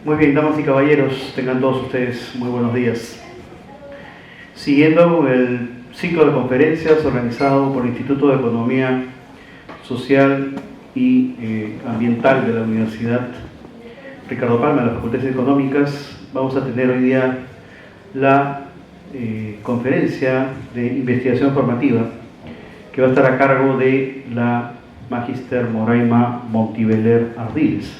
Muy bien, damas y caballeros, tengan todos ustedes muy buenos días. Siguiendo el ciclo de conferencias organizado por el Instituto de Economía Social y Ambiental de la Universidad Ricardo Palma, de las Facultades Económicas, vamos a tener hoy día la conferencia de investigación formativa que va a estar a cargo de la Magíster Moraima Montiveller Ardiles.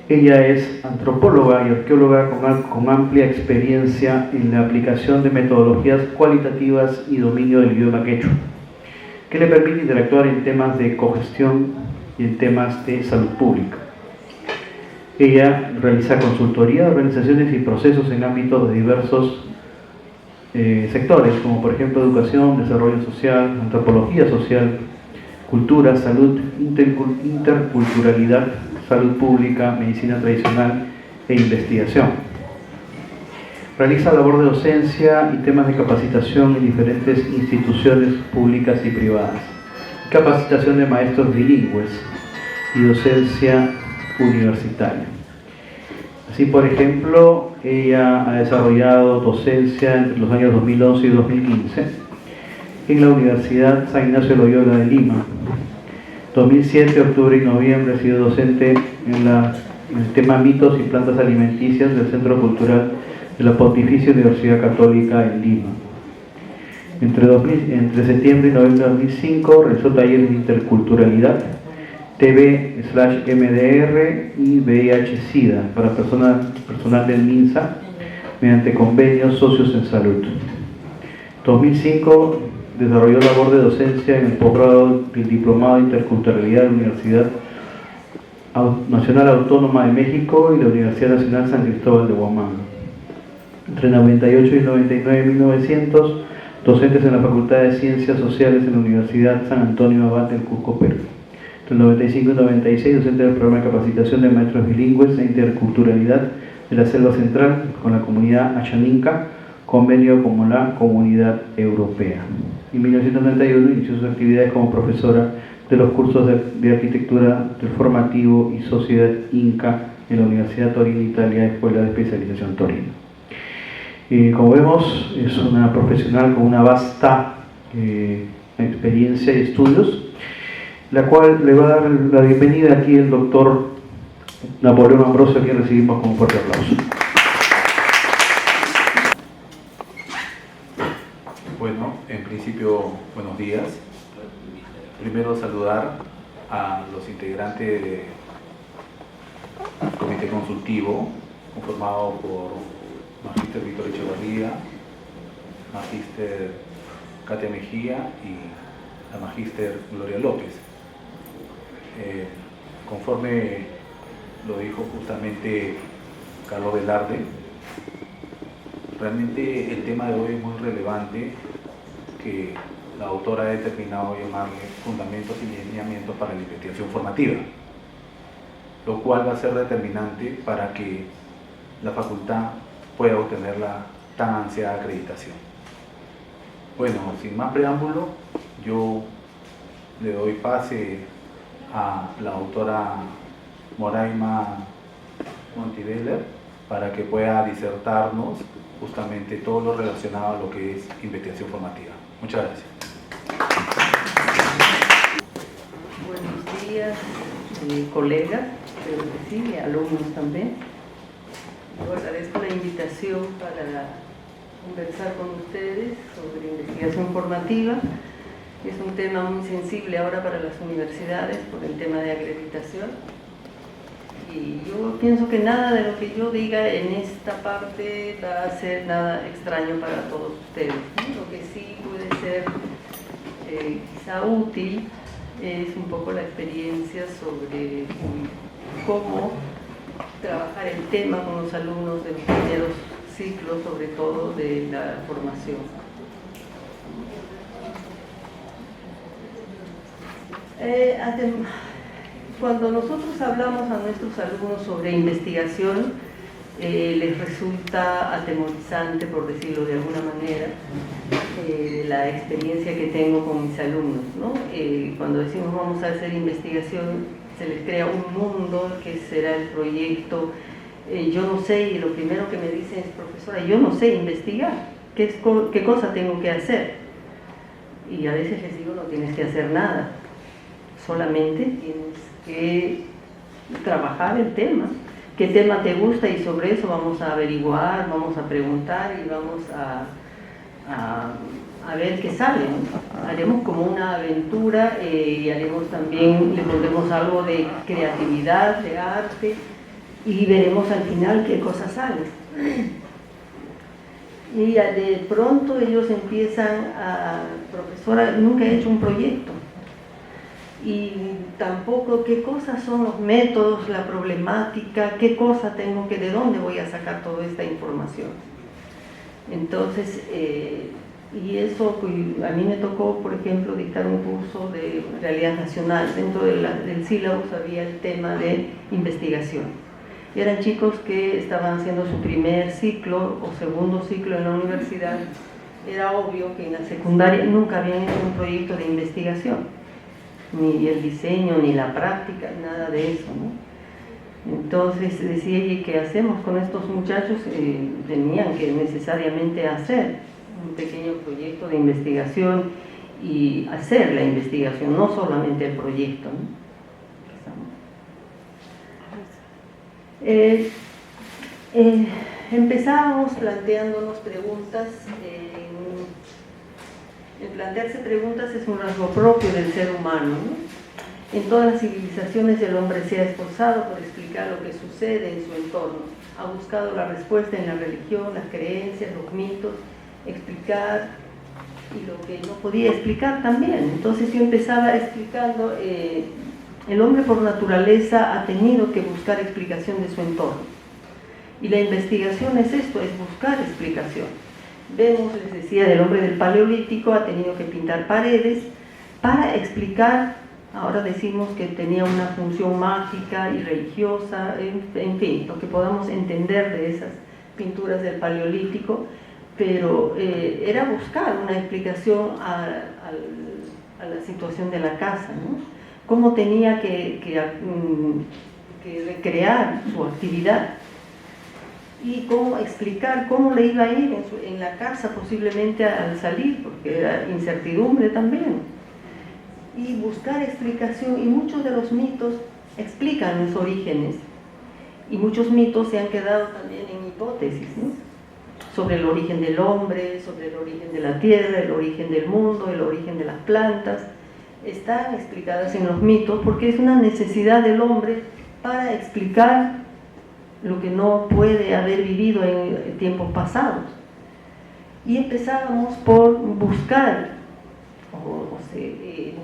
Ella es antropóloga y arqueóloga con amplia experiencia en la aplicación de metodologías cualitativas y dominio del idioma quechua, que le permite interactuar en temas de cogestión y en temas de salud pública. Ella realiza consultoría de organizaciones y procesos en ámbitos de diversos sectores, como por ejemplo educación, desarrollo social, antropología social, cultura, salud, interculturalidad, salud pública, medicina tradicional e investigación. Realiza labor de docencia y temas de capacitación en diferentes instituciones públicas y privadas. Capacitación de maestros bilingües y docencia universitaria. Así, por ejemplo, ella ha desarrollado docencia entre los años 2011 y 2015 en la Universidad San Ignacio de Loyola de Lima. 2007, octubre y noviembre ha sido docente en el tema mitos y plantas alimenticias del Centro Cultural de la Pontificia Universidad Católica en Lima. Entre septiembre y noviembre de 2005 realizó talleres de interculturalidad, TB/MDR y VIH-Sida para personal del MINSA mediante convenios socios en salud. 2005 desarrolló labor de docencia en el posgrado del Diplomado de Interculturalidad de la Universidad Nacional Autónoma de México y la Universidad Nacional San Cristóbal de Huamanga. Entre 98 y 99, 1900, docentes en la Facultad de Ciencias Sociales en la Universidad San Antonio Abad del Cusco, Perú. Entre 95 y 96, docente del programa de capacitación de maestros bilingües e interculturalidad de la Selva Central con la comunidad Achaninca, convenio como la Comunidad Europea. En 1991 inició sus actividades como profesora de los cursos de arquitectura del formativo y sociedad Inca en la Universidad Torino, Italia, Escuela de Especialización Torino. Como vemos, es una profesional con una vasta experiencia y estudios, la cual le va a dar la bienvenida aquí el doctor Napoleón Ambrosio, a quien recibimos con un fuerte aplauso. Bueno, en principio, buenos días. Primero saludar a los integrantes del comité consultivo, conformado por Magíster Víctor Echevarría, Magíster Katia Mejía y la Magíster Gloria López. Conforme lo dijo justamente Carlos Velarde, realmente el tema de hoy es muy relevante, que la autora ha determinado llamarle fundamentos y lineamientos para la investigación formativa, lo cual va a ser determinante para que la facultad pueda obtener la tan ansiada acreditación. Bueno, sin más preámbulo, yo le doy pase a la autora Moraima Montiveller para que pueda disertarnos justamente todo lo relacionado a lo que es investigación formativa. Muchas gracias. Buenos días, colegas, creo que sí, alumnos también. Yo agradezco la invitación para conversar con ustedes sobre investigación formativa. Es un tema muy sensible ahora para las universidades por el tema de acreditación. Y yo pienso que nada de lo que yo diga en esta parte va a ser nada extraño para todos ustedes, ¿no? Lo que sí puede ser quizá útil es un poco la experiencia sobre cómo trabajar el tema con los alumnos de los primeros ciclos, sobre todo de la formación. Cuando nosotros hablamos a nuestros alumnos sobre investigación, les resulta atemorizante, por decirlo de alguna manera, la experiencia que tengo con mis alumnos, ¿no? Cuando decimos vamos a hacer investigación, se les crea un mundo que será el proyecto yo no sé, y lo primero que me dicen es, profesora, yo no sé investigar, ¿qué cosa tengo que hacer? Y a veces les digo, no tienes que hacer nada, solamente tienes que trabajar el tema, qué tema te gusta, y sobre eso vamos a averiguar, vamos a preguntar y vamos a ver qué sale, ¿no? Haremos como una aventura y haremos también, le pondremos algo de creatividad, de arte, y veremos al final qué cosa sale. Y de pronto ellos empiezan profesora, nunca he hecho un proyecto, y tampoco qué cosas son los métodos, la problemática, qué cosa tengo que, de dónde voy a sacar toda esta información. Entonces, y eso, a mí me tocó, por ejemplo, dictar un curso de realidad nacional. Dentro del sílabus había el tema de investigación. Y eran chicos que estaban haciendo su primer ciclo o segundo ciclo en la universidad. Era obvio que en la secundaria nunca habían hecho un proyecto de investigación, ni el diseño, ni la práctica, nada de eso, ¿no? Entonces decía, ¿y qué hacemos con estos muchachos? Tenían que necesariamente hacer un pequeño proyecto de investigación y hacer la investigación, no solamente el proyecto, ¿no? Empezábamos planteándonos preguntas. El plantearse preguntas es un rasgo propio del ser humano, ¿no? En todas las civilizaciones el hombre se ha esforzado por explicar lo que sucede en su entorno. Ha buscado la respuesta en la religión, las creencias, los mitos, explicar y lo que no podía explicar también. Entonces yo empezaba explicando, el hombre por naturaleza ha tenido que buscar explicación de su entorno. Y la investigación es esto, es buscar explicación. Vemos, les decía, el hombre del Paleolítico ha tenido que pintar paredes para explicar. Ahora decimos que tenía una función mágica y religiosa, en fin, lo que podamos entender de esas pinturas del Paleolítico, pero era buscar una explicación a la situación de la casa, ¿no? Cómo tenía que recrear su actividad y cómo explicar cómo le iba a ir en la casa posiblemente al salir, porque era incertidumbre también. Y buscar explicación, y muchos de los mitos explican los orígenes, y muchos mitos se han quedado también en hipótesis, ¿no? Sobre el origen del hombre, sobre el origen de la tierra, el origen del mundo, el origen de las plantas. Están explicadas en los mitos porque es una necesidad del hombre para explicar lo que no puede haber vivido en tiempos pasados. Y empezábamos por buscar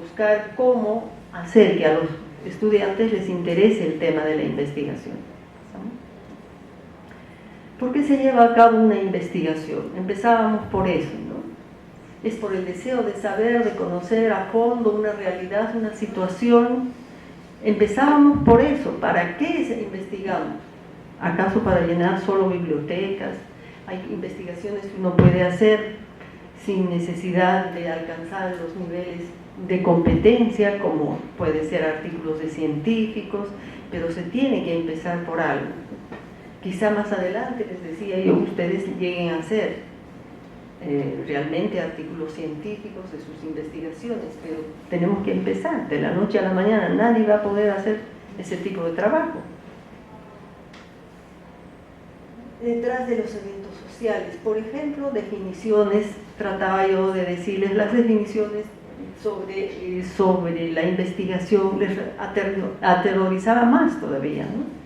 buscar cómo hacer que a los estudiantes les interese el tema de la investigación. ¿Por qué se lleva a cabo una investigación? Empezábamos por eso, ¿no? Es por el deseo de saber, de conocer a fondo una realidad, una situación. Empezábamos por eso. ¿Para qué investigamos? ¿Acaso para llenar solo bibliotecas? Hay investigaciones que uno puede hacer sin necesidad de alcanzar los niveles de competencia, como puede ser artículos de científicos, pero se tiene que empezar por algo. Quizá más adelante, les decía yo, ustedes lleguen a hacer realmente artículos científicos de sus investigaciones, pero tenemos que empezar. De la noche a la mañana nadie va a poder hacer ese tipo de trabajo. Detrás de los eventos sociales, por ejemplo, definiciones, trataba yo de decirles las definiciones sobre la investigación, les aterrorizaba más todavía, ¿no?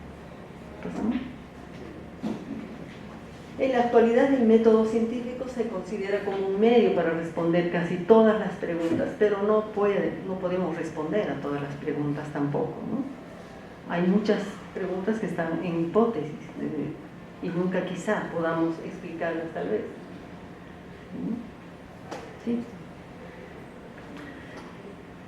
En la actualidad el método científico se considera como un medio para responder casi todas las preguntas, pero no podemos responder a todas las preguntas tampoco, ¿no? Hay muchas preguntas que están en hipótesis, y nunca quizá podamos explicarlas tal vez. ¿Sí?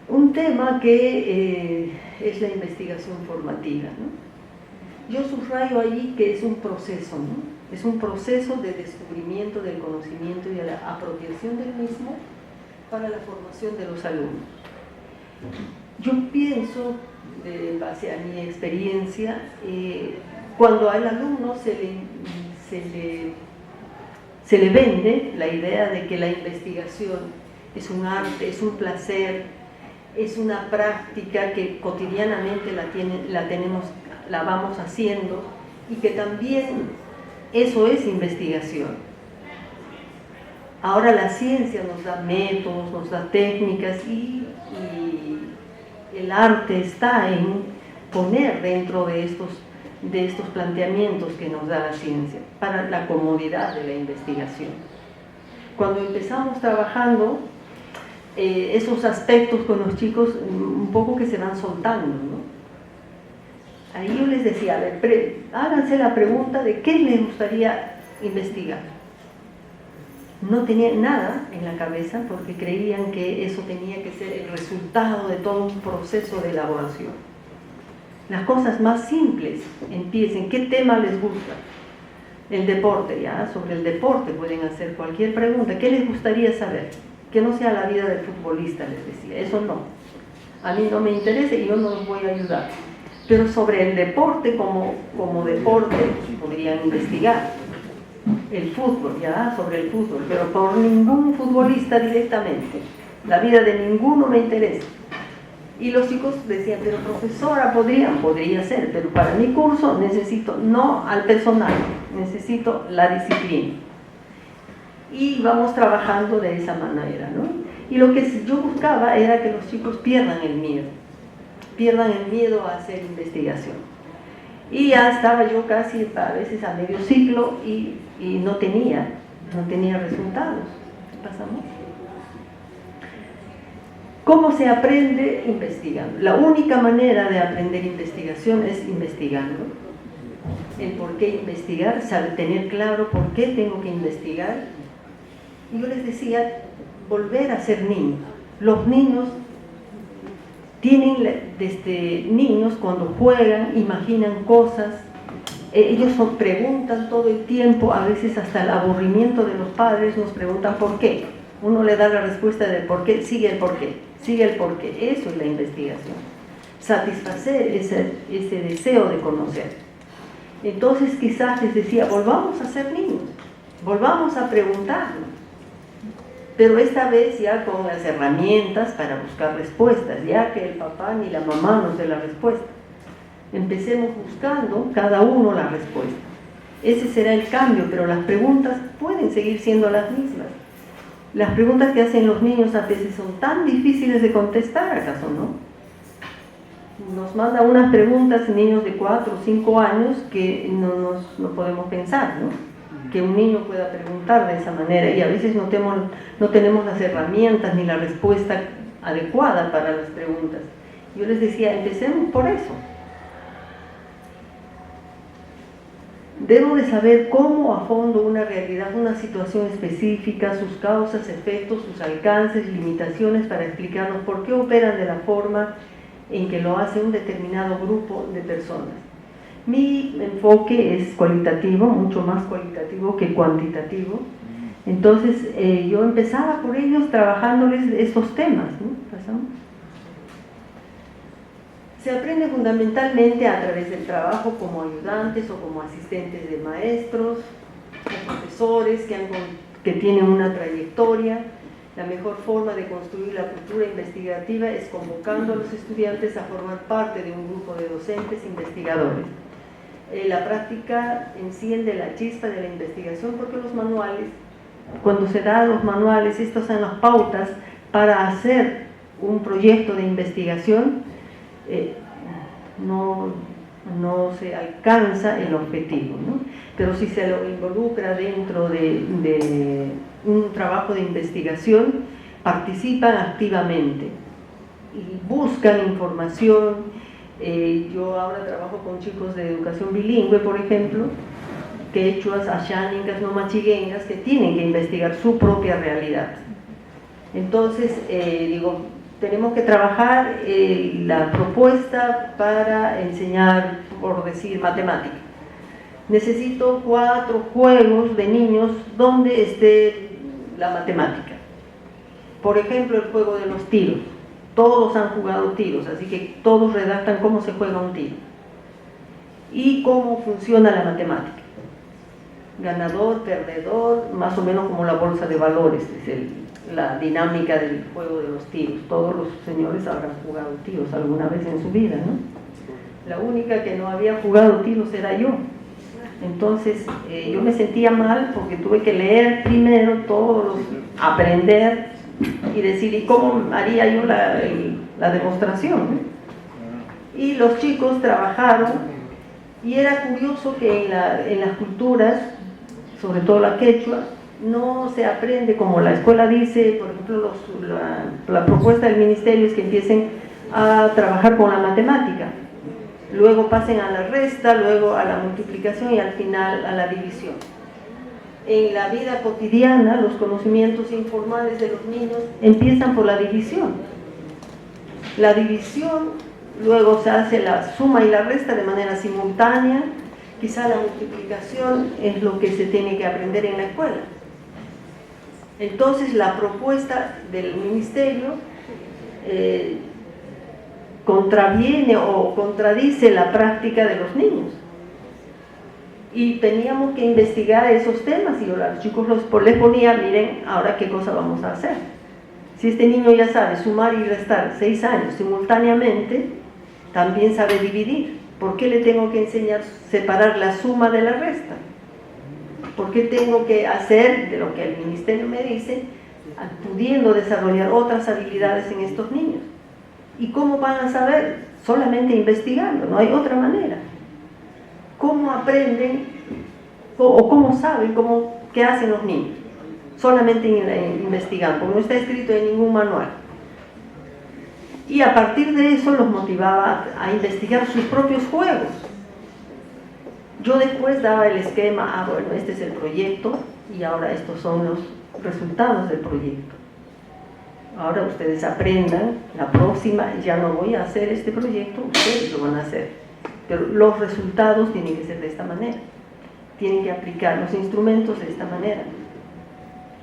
Un tema que es la investigación formativa, ¿no? Yo subrayo allí que es un proceso, ¿no? Es un proceso de descubrimiento del conocimiento y de la apropiación del mismo para la formación de los alumnos. Yo pienso, en base a mi experiencia, cuando al alumno se le vende la idea de que la investigación es un arte, es un placer, es una práctica que cotidianamente la vamos haciendo, y que también eso es investigación. Ahora la ciencia nos da métodos, nos da técnicas, y el arte está en poner dentro de estos planteamientos que nos da la ciencia para la comodidad de la investigación. Cuando empezamos trabajando esos aspectos con los chicos, un poco que se van soltando, ¿no? Ahí yo les decía, a ver, háganse la pregunta de qué les gustaría investigar. No tenían nada en la cabeza porque creían que eso tenía que ser el resultado de todo un proceso de elaboración. Las cosas más simples empiecen. ¿Qué tema les gusta? El deporte, ya, sobre el deporte pueden hacer cualquier pregunta. ¿Qué les gustaría saber? Que no sea la vida del futbolista, les decía. Eso no. A mí no me interesa y yo no los voy a ayudar. Pero sobre el deporte como deporte podrían investigar. El fútbol, ya, sobre el fútbol, pero por ningún futbolista directamente. La vida de ninguno me interesa. Y los chicos decían, pero profesora, podría ser, pero para mi curso necesito, no al personal, necesito la disciplina. Y vamos trabajando de esa manera, ¿no? Y lo que yo buscaba era que los chicos pierdan el miedo a hacer investigación. Y ya estaba yo casi a veces a medio ciclo y no tenía resultados. ¿Qué pasamos? ¿Cómo se aprende? Investigando. La única manera de aprender investigación es investigando. El por qué investigar, saber tener claro por qué tengo que investigar. Y yo les decía, volver a ser niños. Los niños tienen, desde niños, cuando juegan, imaginan cosas, ellos preguntan todo el tiempo, a veces hasta el aburrimiento de los padres nos preguntan por qué. Uno le da la respuesta del por qué, sigue el por qué. Eso es la investigación. Satisfacer ese deseo de conocer. Entonces quizás les decía, volvamos a ser niños, volvamos a preguntarnos. Pero esta vez ya con las herramientas para buscar respuestas, ya que el papá ni la mamá nos dé la respuesta. Empecemos buscando cada uno la respuesta. Ese será el cambio, pero las preguntas pueden seguir siendo las mismas. Las preguntas que hacen los niños a veces son tan difíciles de contestar, ¿acaso no? Nos mandan unas preguntas niños de 4 o 5 años que no podemos pensar, ¿no? Que un niño pueda preguntar de esa manera, y a veces no tenemos las herramientas ni la respuesta adecuada para las preguntas. Yo les decía, empecemos por eso. Debo de saber cómo a fondo una realidad, una situación específica, sus causas, efectos, sus alcances, limitaciones, para explicarnos por qué operan de la forma en que lo hace un determinado grupo de personas. Mi enfoque es cualitativo, mucho más cualitativo que cuantitativo. Entonces yo empezaba por ellos trabajándoles estos temas, ¿no? ¿Pasamos? Se aprende fundamentalmente a través del trabajo como ayudantes o como asistentes de maestros, o profesores que tienen una trayectoria. La mejor forma de construir la cultura investigativa es convocando a los estudiantes a formar parte de un grupo de docentes investigadores. La práctica enciende la chispa de la investigación, porque los manuales, cuando se dan los manuales, estas son las pautas para hacer un proyecto de investigación, no se alcanza el objetivo, ¿no? Pero si se lo involucra dentro de un trabajo de investigación, participan activamente y buscan información. Yo ahora trabajo con chicos de educación bilingüe, por ejemplo, quechuas, asháningas, no machiguengas, que tienen que investigar su propia realidad. Entonces, tenemos que trabajar la propuesta para enseñar, por decir, matemática. Necesito 4 juegos de niños donde esté la matemática. Por ejemplo, el juego de los tiros. Todos han jugado tiros, así que todos redactan cómo se juega un tiro. y cómo funciona la matemática. Ganador, perdedor, más o menos como la bolsa de valores, es la dinámica del juego de los tiros. Todos los señores habrán jugado tiros alguna vez en su vida, ¿no? La única que no había jugado tiros era yo. Entonces yo me sentía mal porque tuve que leer primero todos aprender y decir, ¿y cómo haría yo la demostración? Y los chicos trabajaron, y era curioso que en las culturas, sobre todo la quechua, no se aprende como la escuela dice. Por ejemplo, la propuesta del ministerio es que empiecen a trabajar con la matemática, luego pasen a la resta, luego a la multiplicación y al final a la división. En la vida cotidiana, los conocimientos informales de los niños empiezan por la división. La división, luego se hace la suma y la resta de manera simultánea. Quizá la multiplicación es lo que se tiene que aprender en la escuela. Entonces la propuesta del ministerio contraviene o contradice la práctica de los niños. Y teníamos que investigar esos temas, y yo a los chicos les ponía, miren, ahora qué cosa vamos a hacer. Si este niño ya sabe sumar y restar 6 años simultáneamente, también sabe dividir. ¿Por qué le tengo que enseñar a separar la suma de la resta? ¿Por qué tengo que hacer de lo que el ministerio me dice, pudiendo desarrollar otras habilidades en estos niños? ¿Y cómo van a saber? Solamente investigando, no hay otra manera. ¿Cómo aprenden o cómo saben qué hacen los niños? Solamente investigando, porque no está escrito en ningún manual. Y a partir de eso los motivaba a investigar sus propios juegos. Yo después daba el esquema, bueno, este es el proyecto y ahora estos son los resultados del proyecto. Ahora ustedes aprendan, la próxima ya no voy a hacer este proyecto, ustedes lo van a hacer. Pero los resultados tienen que ser de esta manera. Tienen que aplicar los instrumentos de esta manera.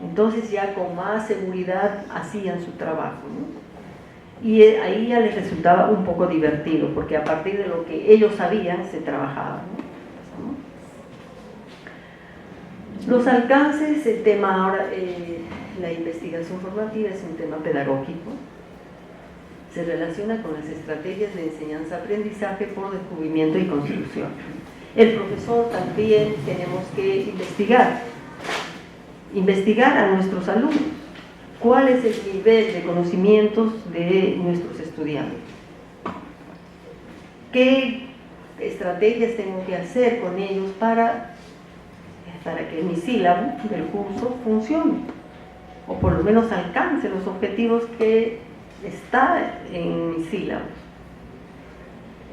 Entonces ya con más seguridad hacían su trabajo, ¿no? Y ahí ya les resultaba un poco divertido, porque a partir de lo que ellos sabían se trabajaba, ¿no? Los alcances, el tema ahora, la investigación formativa es un tema pedagógico. Se relaciona con las estrategias de enseñanza-aprendizaje por descubrimiento y construcción. El profesor también tenemos que investigar a nuestros alumnos. ¿Cuál es el nivel de conocimientos de nuestros estudiantes? ¿Qué estrategias tengo que hacer con ellos para que mi sílabo del curso funcione? O por lo menos alcance los objetivos que está en mis sílabos.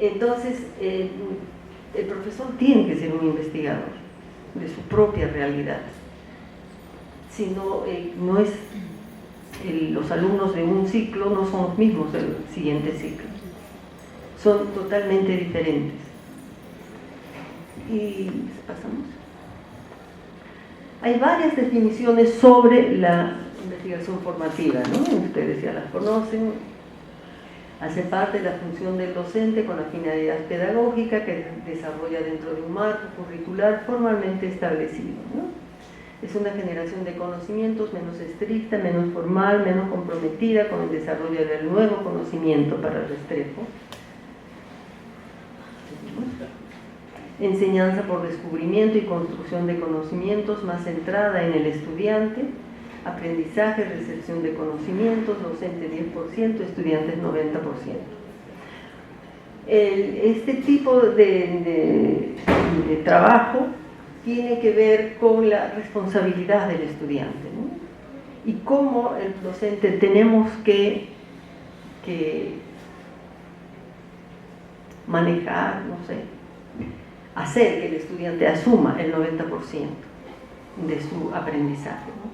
Entonces, el profesor tiene que ser un investigador de su propia realidad. Si no, los alumnos de un ciclo no son los mismos del siguiente ciclo. Son totalmente diferentes. Y pasamos. Hay varias definiciones sobre la investigación formativa, ¿no? Ustedes ya las conocen. Hace parte de la función del docente con la finalidad pedagógica que desarrolla dentro de un marco curricular formalmente establecido, ¿no? Es una generación de conocimientos menos estricta, menos formal, menos comprometida con el desarrollo del nuevo conocimiento para el Restrepo. Enseñanza por descubrimiento y construcción de conocimientos más centrada en el estudiante. Aprendizaje, recepción de conocimientos, docente 10%, estudiantes 90%. Este tipo de trabajo tiene que ver con la responsabilidad del estudiante, ¿no? Y cómo el docente tenemos que manejar, no sé, hacer que el estudiante asuma el 90% de su aprendizaje, ¿no?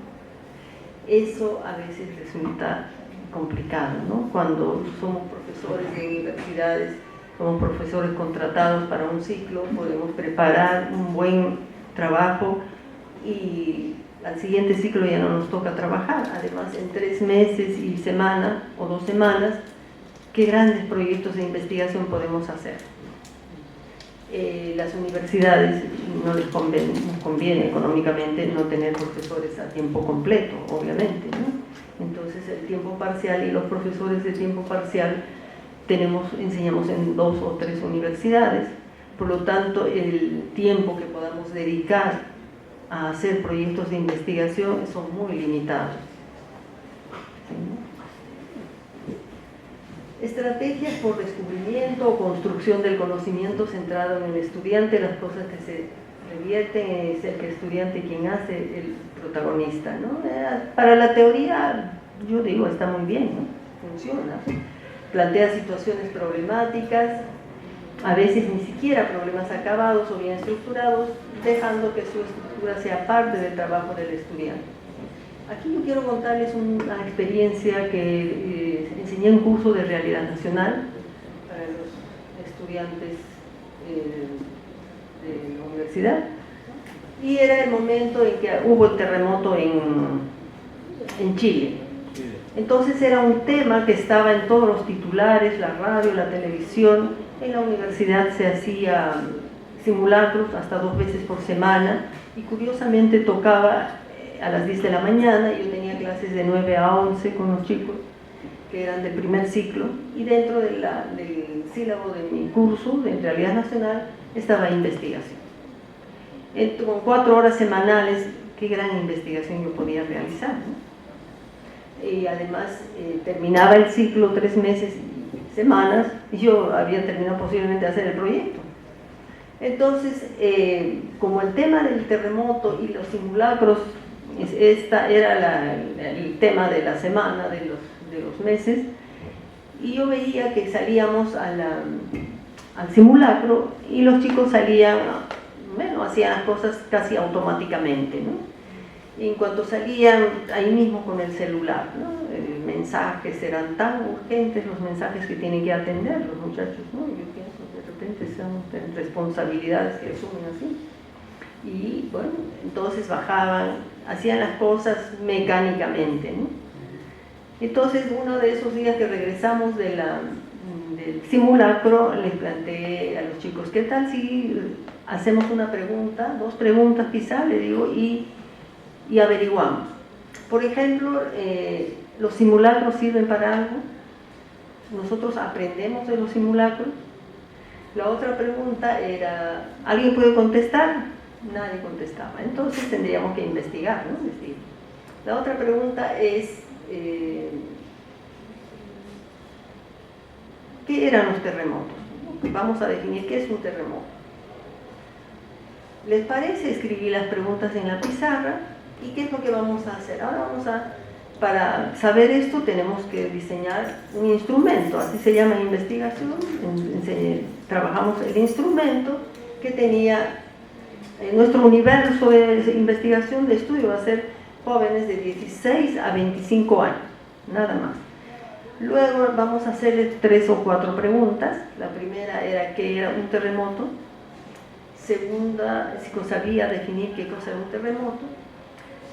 Eso a veces resulta complicado, ¿no? Cuando somos profesores de universidades, somos profesores contratados para un ciclo, podemos preparar un buen trabajo y al siguiente ciclo ya no nos toca trabajar. Además, en 3 meses y semana o 2 semanas, ¿qué grandes proyectos de investigación podemos hacer? las universidades no les conviene económicamente no tener profesores a tiempo completo, obviamente, ¿no? Entonces el tiempo parcial y los profesores de tiempo parcial enseñamos en 2 o 3 universidades, por lo tanto el tiempo que podamos dedicar a hacer proyectos de investigación son muy limitados. ¿Sí? Estrategias por descubrimiento o construcción del conocimiento centrado en el estudiante. Las cosas que se revierten es el estudiante quien hace el protagonista, ¿no? Para la teoría, yo digo, está muy bien, ¿no? Funciona. Plantea situaciones problemáticas, a veces ni siquiera problemas acabados o bien estructurados, dejando que su estructura sea parte del trabajo del estudiante. Aquí yo quiero contarles una experiencia que enseñé en un curso de realidad nacional para los estudiantes de la universidad, y era el momento en que hubo el terremoto en Chile. Entonces era un tema que estaba en todos los titulares, la radio, la televisión. En la universidad se hacía simulacros hasta 2 veces por semana, y curiosamente tocaba a las 10 de la mañana. Yo tenía clases de 9 a 11 con los chicos que eran del primer ciclo, y dentro del sílabo de mi curso de realidad nacional estaba investigación. Con 4 horas semanales, qué gran investigación yo podía realizar, ¿no? Y además terminaba el ciclo 3 meses y semanas, y yo había terminado posiblemente de hacer el proyecto. Entonces, como el tema del terremoto y los simulacros, esta era el tema de la semana, de los meses, y yo veía que salíamos al simulacro y los chicos salían, bueno, hacían las cosas casi automáticamente, ¿no? Y en cuanto salían, ahí mismo con el celular, ¿no? Mensajes eran tan urgentes, los mensajes que tienen que atender los muchachos, ¿no? Yo pienso que de repente son responsabilidades que asumen así. Y bueno, entonces bajaban, hacían las cosas mecánicamente, ¿no? Entonces, uno de esos días que regresamos del simulacro, les planteé a los chicos, ¿qué tal si hacemos una pregunta, 2 preguntas quizá, le digo, y averiguamos? Por ejemplo, ¿los simulacros sirven para algo? ¿Nosotros aprendemos de los simulacros? La otra pregunta era, ¿alguien puede contestar? Nadie contestaba. Entonces tendríamos que investigar, ¿no? La otra pregunta es, ¿qué eran los terremotos? Vamos a definir qué es un terremoto. ¿Les parece? Escribí las preguntas en la pizarra. ¿Y qué es lo que vamos a hacer? Ahora para saber esto tenemos que diseñar un instrumento, así se llama en investigación. Trabajamos el instrumento que tenía nuestro universo de investigación, de estudio, va a ser jóvenes de 16 a 25 años, nada más. Luego vamos a hacerle 3 o 4 preguntas. La primera era qué era un terremoto. Segunda, si sabía definir qué cosa era un terremoto.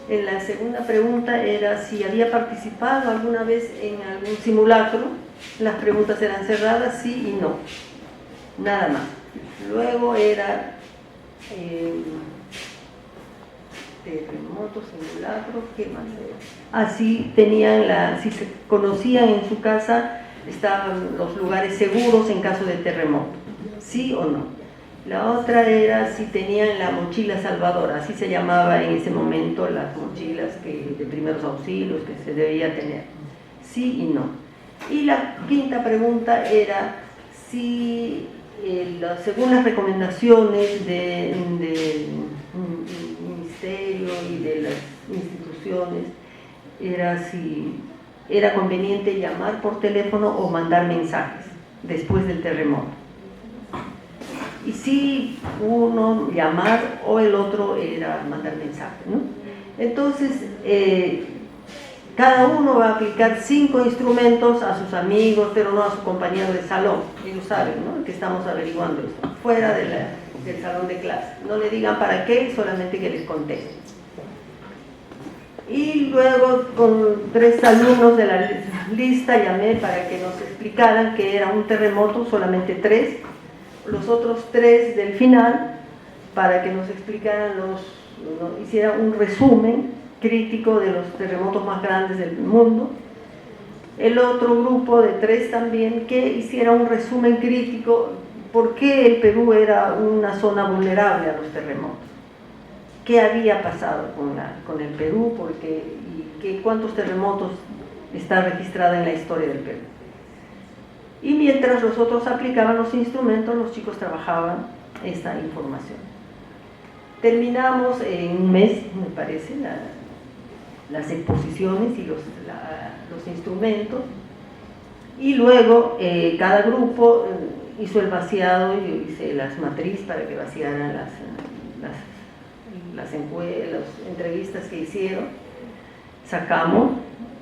En la segunda pregunta era si había participado alguna vez en algún simulacro. Las preguntas eran cerradas, sí y no, nada más. Luego era terremoto, simulacro, ¿qué más era? Así tenían si se conocían en su casa, estaban los lugares seguros en caso de terremoto, sí o no. La otra era si tenían la mochila salvadora, así se llamaba en ese momento las mochilas de primeros auxilios que se debía tener, sí y no. Y la quinta pregunta era si según las recomendaciones del ministerio y de las instituciones, si era conveniente llamar por teléfono o mandar mensajes después del terremoto. Y si uno llamar o el otro era mandar mensajes, ¿no? Entonces, cada uno va a aplicar 5 instrumentos a sus amigos, pero no a su compañero de salón. Ellos saben, ¿no?, que estamos averiguando esto, fuera del salón de clase. No le digan para qué, solamente que les contesten. Y luego, con 3 alumnos de la lista, llamé para que nos explicaran qué era un terremoto, solamente 3. los otros 3 del final para que nos explicaran hiciera un resumen crítico de los terremotos más grandes del mundo. El otro grupo de 3 también que hiciera un resumen crítico por qué el Perú era una zona vulnerable a los terremotos, qué había pasado con el Perú, cuántos terremotos está registrada en la historia del Perú. Y mientras los otros aplicaban los instrumentos, los chicos trabajaban esta información. Terminamos en un mes, me parece, las exposiciones y los instrumentos, y luego cada grupo hizo el vaciado. Yo hice las matrices para que vaciaran las entrevistas que hicieron. Sacamos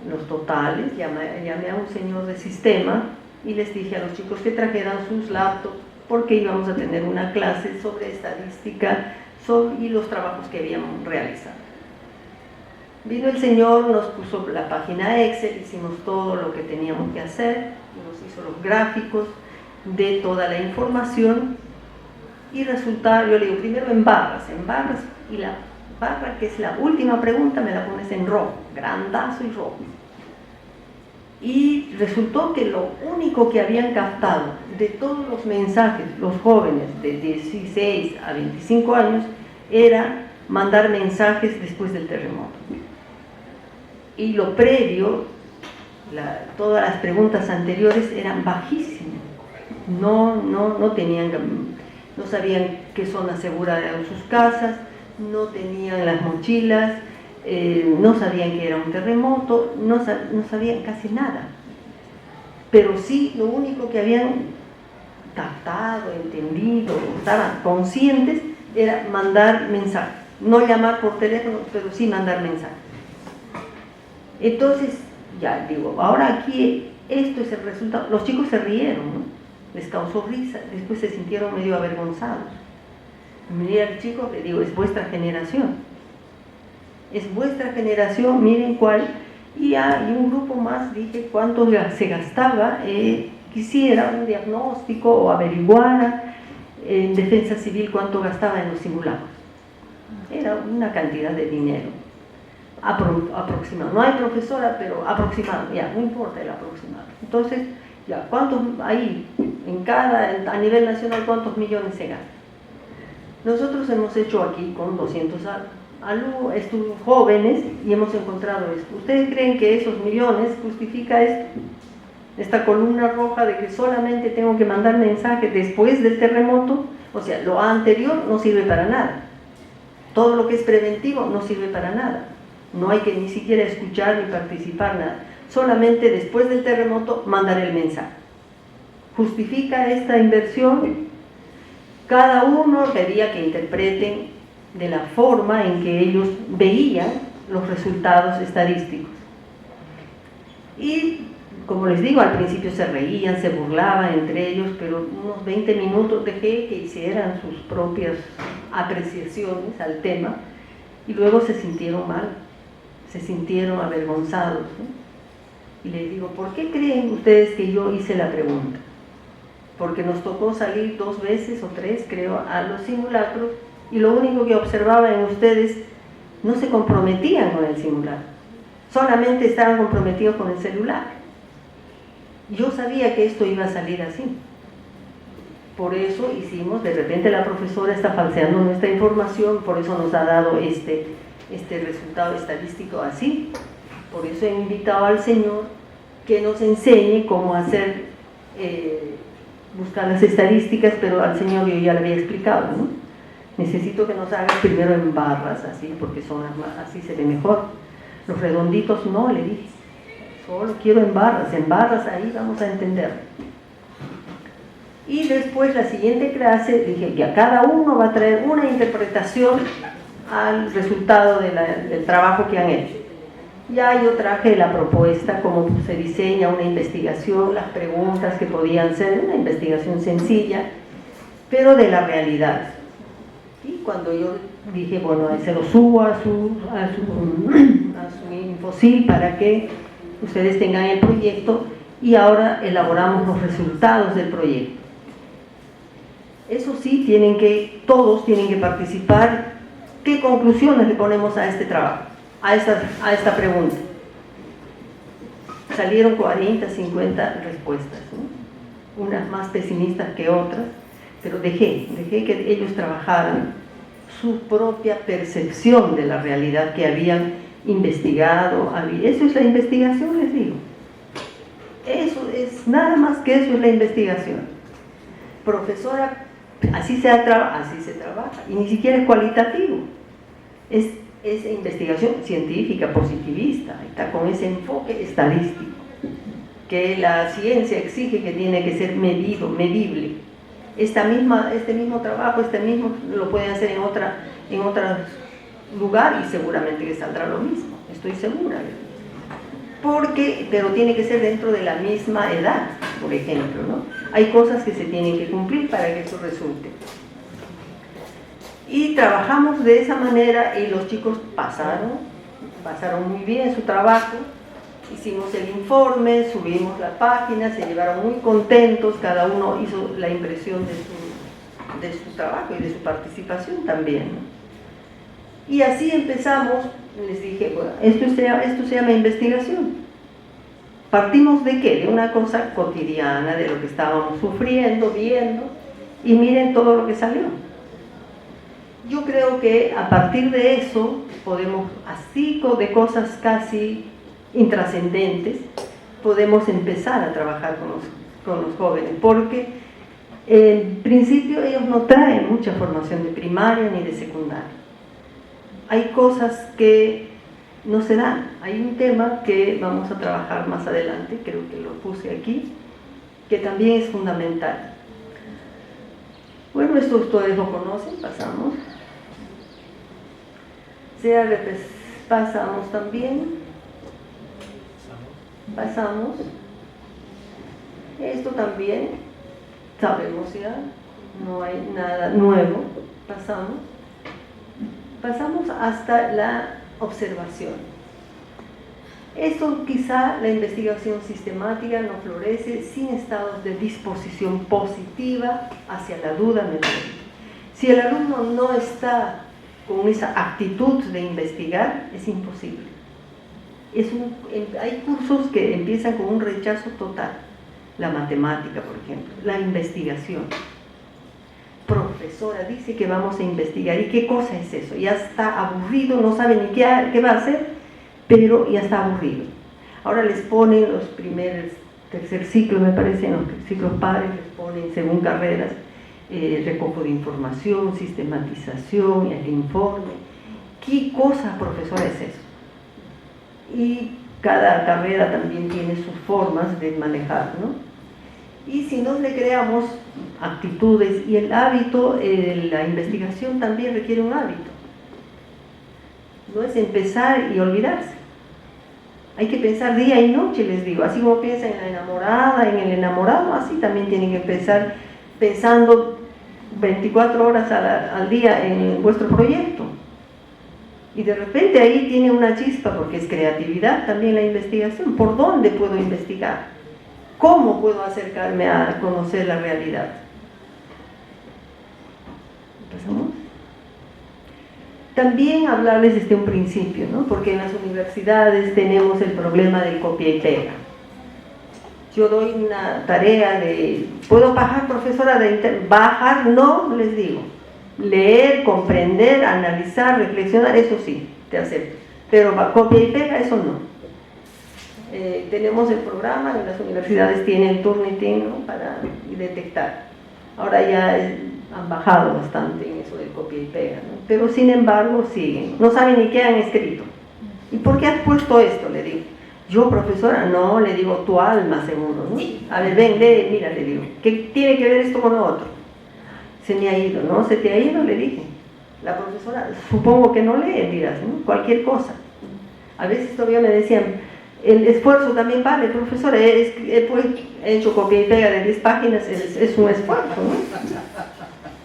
los totales, llamé a un señor de sistema y les dije a los chicos que trajeran sus laptops porque íbamos a tener una clase sobre estadística y los trabajos que habíamos realizado. Vino el señor, nos puso la página Excel, hicimos todo lo que teníamos que hacer, nos hizo los gráficos de toda la información y resulta, yo le digo primero en barras, y la barra que es la última pregunta me la pones en rojo, grandazo y rojo. Y resultó que lo único que habían captado de todos los mensajes, los jóvenes de 16 a 25 años, era mandar mensajes después del terremoto. Y lo previo, todas las preguntas anteriores eran bajísimas. No sabían qué zona segura eran sus casas, no tenían las mochilas, no sabían que era un terremoto, no sabían casi nada. Pero sí, lo único que habían captado, entendido, estaban conscientes, era mandar mensajes. No llamar por teléfono, pero sí mandar mensajes. Entonces, ya digo, ahora aquí esto es el resultado. Los chicos se rieron, ¿no? Les causó risa, después se sintieron medio avergonzados. Miré al chico, le digo, es vuestra generación. Es vuestra generación, miren cuál. Y un grupo más, dije, cuánto se gastaba, quisiera un diagnóstico o averiguara en defensa civil cuánto gastaba en los simulacros. Era una cantidad de dinero. Aproximado. No hay profesora, pero aproximado, ya, no importa el aproximado. Entonces, ya, ¿cuántos ahí, a nivel nacional, cuántos millones se gastan? Nosotros hemos hecho aquí con 200 estos jóvenes y hemos encontrado esto. ¿Ustedes creen que esos millones justifica esto? Esta columna roja de que solamente tengo que mandar mensajes después del terremoto, o sea, lo anterior no sirve para nada. Todo lo que es preventivo no sirve para nada. No hay que ni siquiera escuchar ni participar, nada. Solamente después del terremoto mandar el mensaje. ¿Justifica esta inversión? Cada uno pedía que interpreten de la forma en que ellos veían los resultados estadísticos. Y, como les digo, al principio se reían, se burlaban entre ellos, pero unos 20 minutos dejé que hicieran sus propias apreciaciones al tema y luego se sintieron mal, se sintieron avergonzados, ¿no? Y les digo, ¿por qué creen ustedes que yo hice la pregunta? Porque nos tocó salir 2 veces o 3, creo, a los simulacros y lo único que observaba en ustedes, no se comprometían con el simulacro, solamente estaban comprometidos con el celular. Yo sabía que esto iba a salir así. Por eso hicimos, de repente la profesora está falseando nuestra información, por eso nos ha dado este resultado estadístico así. Por eso he invitado al señor que nos enseñe cómo hacer, buscar las estadísticas, pero al señor yo ya le había explicado, ¿no? Necesito que nos hagas primero en barras, así, porque así se ve mejor. Los redonditos no, le dije, solo quiero en barras ahí vamos a entender. Y después la siguiente clase dije que a cada uno va a traer una interpretación al resultado del trabajo que han hecho. Ya yo traje la propuesta, cómo se diseña una investigación, las preguntas que podían ser, una investigación sencilla, pero de la realidad. Y cuando yo dije, bueno, se lo subo a su Infosil para que ustedes tengan el proyecto y ahora elaboramos los resultados del proyecto. Eso sí, todos tienen que participar. ¿Qué conclusiones le ponemos a este trabajo, a esta pregunta? Salieron 40, 50 respuestas, ¿no? Unas más pesimistas que otras, pero dejé que ellos trabajaran su propia percepción de la realidad que habían investigado. Eso es la investigación, les digo. Eso es, nada más que eso es la investigación. Profesora, así se trabaja, y ni siquiera es cualitativo. Es investigación científica, positivista, está con ese enfoque estadístico, que la ciencia exige que tiene que ser medible. Este mismo trabajo, lo pueden hacer en otro lugar y seguramente que saldrá lo mismo, estoy segura. Pero tiene que ser dentro de la misma edad, por ejemplo, ¿no? Hay cosas que se tienen que cumplir para que eso resulte. Y trabajamos de esa manera y los chicos pasaron muy bien su trabajo. Hicimos el informe, subimos la página, se llevaron muy contentos, cada uno hizo la impresión de su trabajo y de su participación también, ¿no? Y así empezamos, les dije, bueno, esto se llama investigación. Partimos de ¿qué? De una cosa cotidiana, de lo que estábamos sufriendo, viendo, y miren todo lo que salió. Yo creo que a partir de eso podemos, así de cosas casi intrascendentes, podemos empezar a trabajar con los jóvenes, porque en principio ellos no traen mucha formación de primaria ni de secundaria. Hay cosas que no se dan. Hay un tema que vamos a trabajar más adelante, creo que lo puse aquí, que también es fundamental. Bueno, esto ustedes lo conocen, pasamos. Pasamos también. Pasamos. Esto también sabemos ya, no hay nada nuevo. Pasamos hasta la observación. Esto quizá la investigación sistemática no florece sin estados de disposición positiva hacia la duda metodológica. Si el alumno no está con esa actitud de investigar, es imposible. Hay cursos que empiezan con un rechazo total. La matemática, por ejemplo, la investigación. Profesora dice que vamos a investigar. ¿Y qué cosa es eso? Ya está aburrido, no sabe ni qué va a hacer, pero ya está aburrido. Ahora les ponen los tercer ciclo, me parece, en los ciclos padres, les ponen según carreras, recojo de información, sistematización, el informe. ¿Qué cosa, profesora, es eso? Y cada carrera también tiene sus formas de manejar, ¿no? Y si no le creamos actitudes, y el hábito, la investigación también requiere un hábito. No es empezar y olvidarse. Hay que pensar día y noche, les digo. Así como piensa en la enamorada, en el enamorado, así también tienen que empezar pensando 24 horas al día en vuestro proyecto. Y de repente ahí tiene una chispa, porque es creatividad también la investigación. ¿Por dónde puedo investigar? ¿Cómo puedo acercarme a conocer la realidad? ¿Pasamos? También hablarles desde un principio, ¿no? Porque en las universidades tenemos el problema del copia y pega. Yo doy una tarea ¿puedo bajar, profesora? Bajar, no, les digo. Leer, comprender, analizar, reflexionar, eso sí, te acepto. Pero copia y pega, eso no. Tenemos el programa, en las universidades tienen Turnitin, ¿no? Para detectar. Ahora ya han bajado bastante en eso del copia y pega, ¿no? Pero sin embargo siguen. No saben ni qué han escrito. ¿Y por qué has puesto esto? Le digo. Yo, profesora, no, le digo, tu alma seguro, ¿no? A ver, ven, lee, mira, le digo. ¿Qué tiene que ver esto con lo otro? Se me ha ido, ¿no? ¿Se te ha ido? Le dije. La profesora, supongo que no lee, dirás, ¿no? Cualquier cosa. A veces todavía me decían, el esfuerzo también vale, profesora, he hecho copia y pega de 10 páginas, es un esfuerzo, ¿no?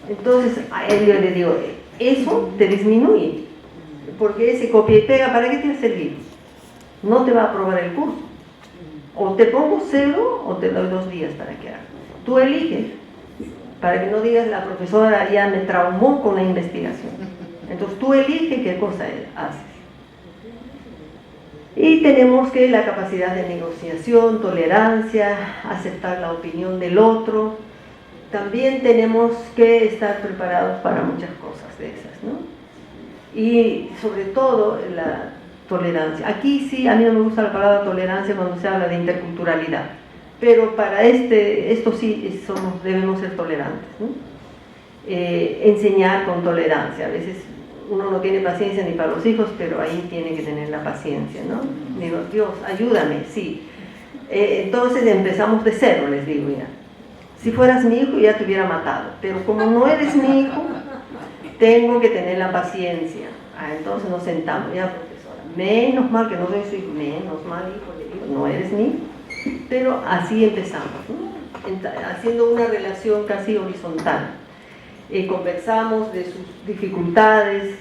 Entonces, a él yo le digo, eso te disminuye, porque ese copia y pega, ¿para qué te ha servido? No te va a aprobar el curso. O te pongo 0 o te doy 2 días para que hagas. Tú eliges. para que no digas la profesora ya me traumó con la investigación. Entonces tú eliges qué cosa haces. Y tenemos que la capacidad de negociación, tolerancia, aceptar la opinión del otro. También tenemos que estar preparados para muchas cosas de esas, ¿no? Y sobre todo la tolerancia. Aquí sí, a mí no me gusta la palabra tolerancia cuando se habla de interculturalidad, pero para esto sí debemos ser tolerantes, ¿no? Enseñar con tolerancia. A veces uno no tiene paciencia ni para los hijos, pero ahí tiene que tener la paciencia, ¿no? Digo, Dios, ayúdame, sí. Entonces empezamos de cero, les digo ya. Si fueras mi hijo ya te hubiera matado, pero como no eres mi hijo, tengo que tener la paciencia. Entonces nos sentamos, ya profesora, menos mal que no soy su hijo, menos mal hijo, le digo, no eres mi hijo. Pero así empezamos, ¿no? Haciendo una relación casi horizontal. Conversamos de sus dificultades,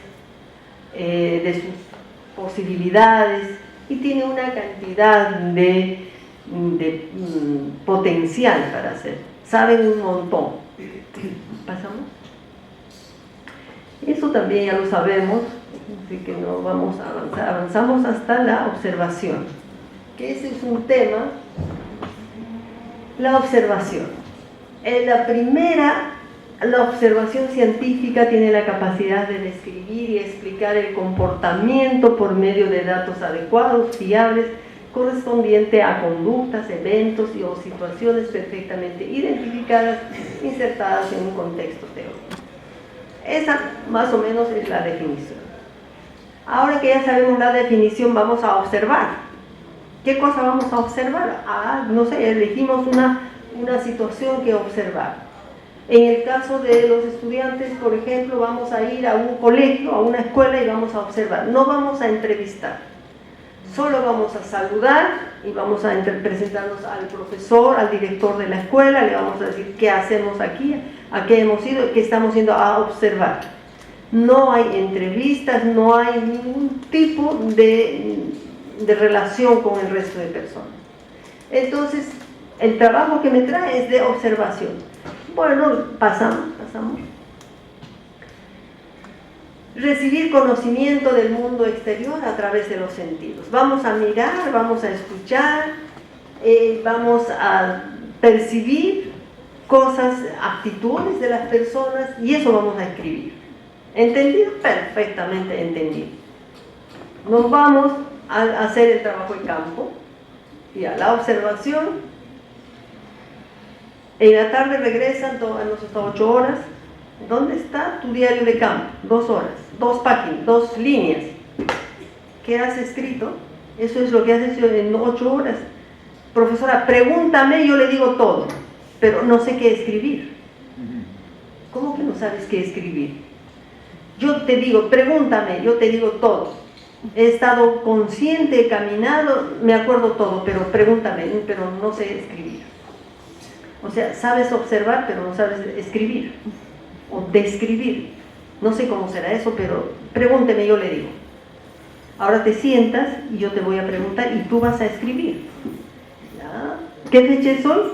de sus posibilidades, y tiene una cantidad de potencial para hacer. Saben un montón. ¿Pasamos? Eso también ya lo sabemos, así que no vamos a avanzar. Avanzamos hasta la observación, que ese es un tema. La observación. La observación científica tiene la capacidad de describir y explicar el comportamiento por medio de datos adecuados, fiables, correspondiente a conductas, eventos o situaciones perfectamente identificadas, insertadas en un contexto teórico. Esa más o menos es la definición. Ahora que ya sabemos la definición, vamos a observar. ¿Qué cosa vamos a observar? No sé, elegimos una situación que observar. En el caso de los estudiantes, por ejemplo, vamos a ir a un colegio, a una escuela y vamos a observar. No vamos a entrevistar. Solo vamos a saludar y vamos a presentarnos al profesor, al director de la escuela, le vamos a decir qué hacemos aquí, a qué hemos ido, qué estamos yendo a observar. No hay entrevistas, no hay ningún tipo de relación con el resto de personas. Entonces, el trabajo que me trae es de observación. Bueno, pasamos. Recibir conocimiento del mundo exterior a través de los sentidos. Vamos a mirar, vamos a escuchar, vamos a percibir cosas, actitudes de las personas, y eso vamos a escribir. ¿Entendido? Perfectamente entendido. Nos vamos a hacer el trabajo de campo y a la observación. En la tarde regresan, hemos estado 8 horas. ¿Dónde está tu diario de campo? 2 horas, 2 páginas, 2 líneas. ¿Qué has escrito? Eso es lo que has hecho en 8 horas. Profesora, pregúntame, yo le digo todo, pero no sé qué escribir. ¿Cómo que no sabes qué escribir? Yo te digo, pregúntame, yo te digo todo. He estado consciente, he caminado, me acuerdo todo, pero pregúntame, pero no sé escribir. O sea, sabes observar, pero no sabes escribir o describir. No sé cómo será eso, pero pregúnteme, yo le digo. Ahora te sientas y yo te voy a preguntar y tú vas a escribir. ¿Ya? ¿Qué fecha es hoy?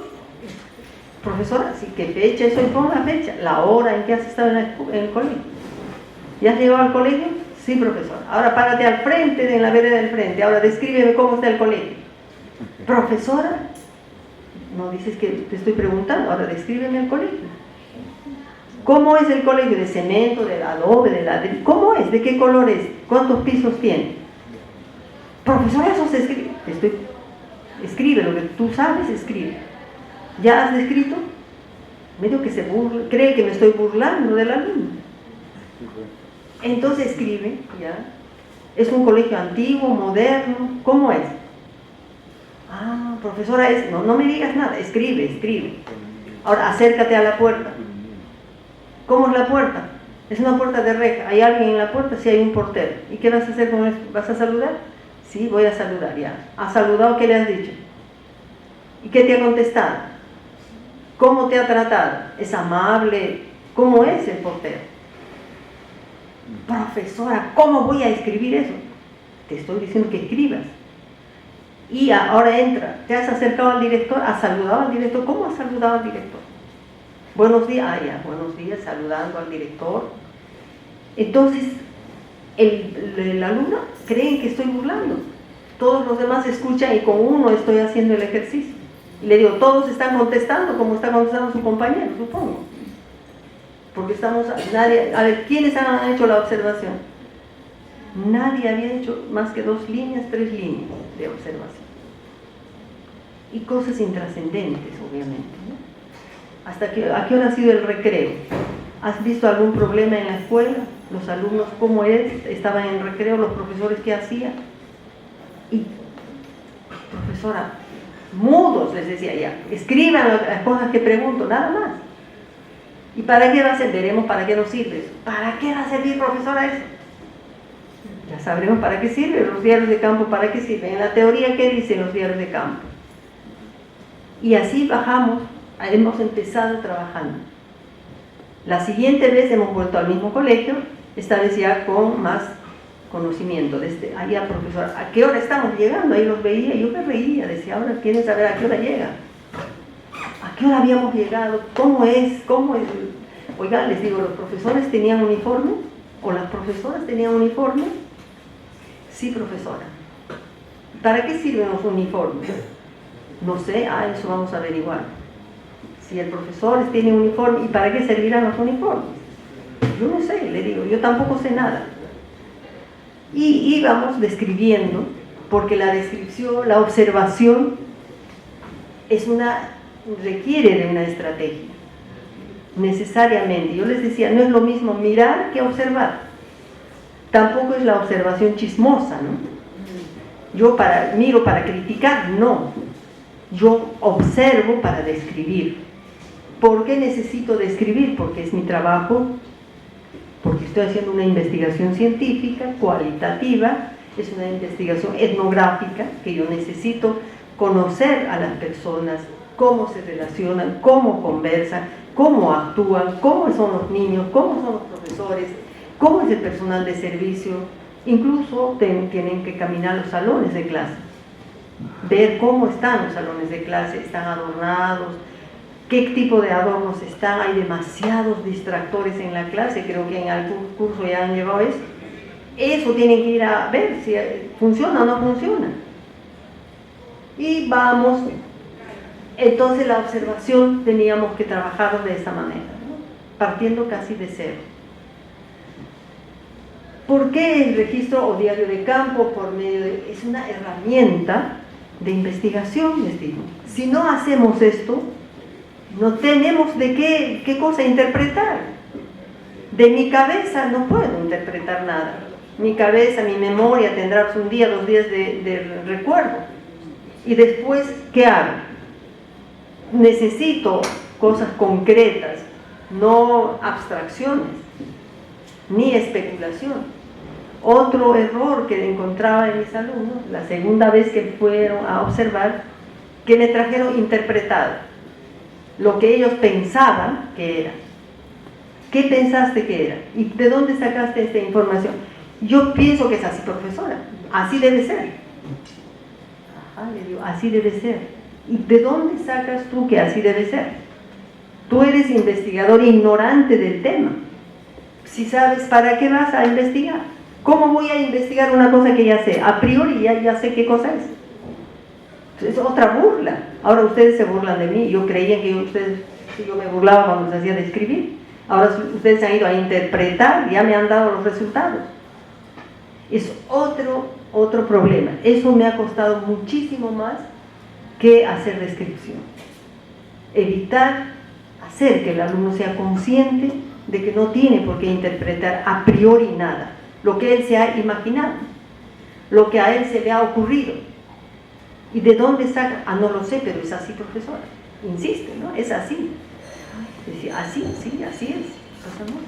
Profesora, sí, ¿qué fecha es hoy? Pon la fecha, la hora en que has estado en el colegio. ¿Ya has llegado al colegio? Sí, profesor. Ahora párate al frente, en la vereda del frente. Ahora descríbeme cómo está el colegio. Profesora, no dices que te estoy preguntando, ahora descríbeme el colegio. ¿Cómo es el colegio? ¿De cemento, de adobe, de ladrillo? ¿Cómo es? ¿De qué color es? ¿Cuántos pisos tiene? Profesora, eso se escribe. Escribe lo que tú sabes, escribe. ¿Ya has descrito? Medio que se burla, cree que me estoy burlando del alumno. Entonces escribe, ¿ya? ¿Es un colegio antiguo, moderno? ¿Cómo es? Profesora, no me digas nada, escribe. Ahora acércate a la puerta. ¿Cómo es la puerta? Es una puerta de reja. ¿Hay alguien en la puerta? Sí, hay un portero. ¿Y qué vas a hacer con eso? ¿Vas a saludar? Sí, voy a saludar, ya. ¿Has saludado? ¿Qué le has dicho? ¿Y qué te ha contestado? ¿Cómo te ha tratado? ¿Es amable? ¿Cómo es el portero? Profesora, ¿cómo voy a escribir eso? Te estoy diciendo que escribas. Y ahora entra, ¿te has acercado al director? ¿Has saludado al director? ¿Cómo has saludado al director? buenos días, buenos días, saludando al director. Entonces, el alumno cree que estoy burlando. Todos los demás escuchan y con uno estoy haciendo el ejercicio. Y le digo, todos están contestando como está contestando su compañero, supongo. Porque estamos, nadie, a ver, ¿quiénes han hecho la observación? Nadie había hecho más que 2 líneas, 3 líneas de observación. Y cosas intrascendentes, obviamente, ¿no? ¿A qué hora ha sido el recreo? ¿Has visto algún problema en la escuela? ¿Los alumnos cómo estaban en recreo? ¿Los profesores qué hacían? Y, profesora, mudos, les decía ya, escriban las cosas que pregunto, nada más. ¿Y para qué va a ser? Veremos para qué nos sirve eso. ¿Para qué va a servir, profesora, eso? Ya sabremos para qué sirven los diarios de campo, para qué sirven. En la teoría, ¿qué dicen los diarios de campo? Y así bajamos, hemos empezado trabajando. La siguiente vez hemos vuelto al mismo colegio, esta vez ya con más conocimiento. Allá, profesora, ¿a qué hora estamos llegando? Ahí los veía, yo me reía, decía, ahora quieren saber a qué hora llega. ¿A qué hora habíamos llegado? ¿Cómo es? Oigan, les digo, ¿los profesores tenían uniforme? ¿O las profesoras tenían uniforme? Sí, profesora. ¿Para qué sirven los uniformes? No sé, eso vamos a averiguar. Si el profesor tiene uniforme, ¿y para qué servirán los uniformes? Yo no sé, le digo, yo tampoco sé nada. Y íbamos describiendo, porque la descripción, la observación, requiere de una estrategia, necesariamente. Yo les decía, no es lo mismo mirar que observar. Tampoco es la observación chismosa, ¿no? Yo miro para criticar, no. Yo observo para describir. ¿Por qué necesito describir? Porque es mi trabajo, porque estoy haciendo una investigación científica, cualitativa, es una investigación etnográfica, que yo necesito conocer a las personas, cómo se relacionan, cómo conversan, cómo actúan, cómo son los niños, cómo son los profesores, cómo es el personal de servicio. Incluso tienen que caminar los salones de clase, ver cómo están los salones de clase, están adornados, qué tipo de adornos están, hay demasiados distractores en la clase, creo que en algún curso ya han llevado eso. Eso tienen que ir a ver si funciona o no funciona. Y vamos, entonces la observación teníamos que trabajar de esta manera, ¿no? Partiendo casi de cero. ¿Por qué el registro o diario de campo? Es una herramienta de investigación, les digo. Si no hacemos esto, no tenemos de qué cosa interpretar. De mi cabeza no puedo interpretar nada. Mi cabeza, mi memoria tendrá un día, 2 días de recuerdo. Y después, ¿qué hago? Necesito cosas concretas, no abstracciones, ni especulación. Otro error que encontraba en mis alumnos, la segunda vez que fueron a observar, que me trajeron interpretado lo que ellos pensaban que era. ¿Qué pensaste que era? ¿Y de dónde sacaste esta información? Yo pienso que es así, profesora, así debe ser. Ajá, le digo, así debe ser. ¿Y de dónde sacas tú que así debe ser? Tú eres investigador ignorante del tema. Si sabes, ¿para qué vas a investigar? ¿Cómo voy a investigar una cosa que ya sé? A priori ya sé qué cosa es. Es otra burla. Ahora ustedes se burlan de mí. Yo creía que yo me burlaba cuando se hacía de escribir. Ahora ustedes se han ido a interpretar y ya me han dado los resultados. Es otro problema. Eso me ha costado muchísimo más que hacer descripción. Evitar hacer que el alumno sea consciente de que no tiene por qué interpretar a priori nada, lo que él se ha imaginado, lo que a él se le ha ocurrido. ¿Y de dónde saca? No lo sé, pero es así, profesora. Insiste, ¿no? Es así. Decía, así, sí, así es. Pasamos.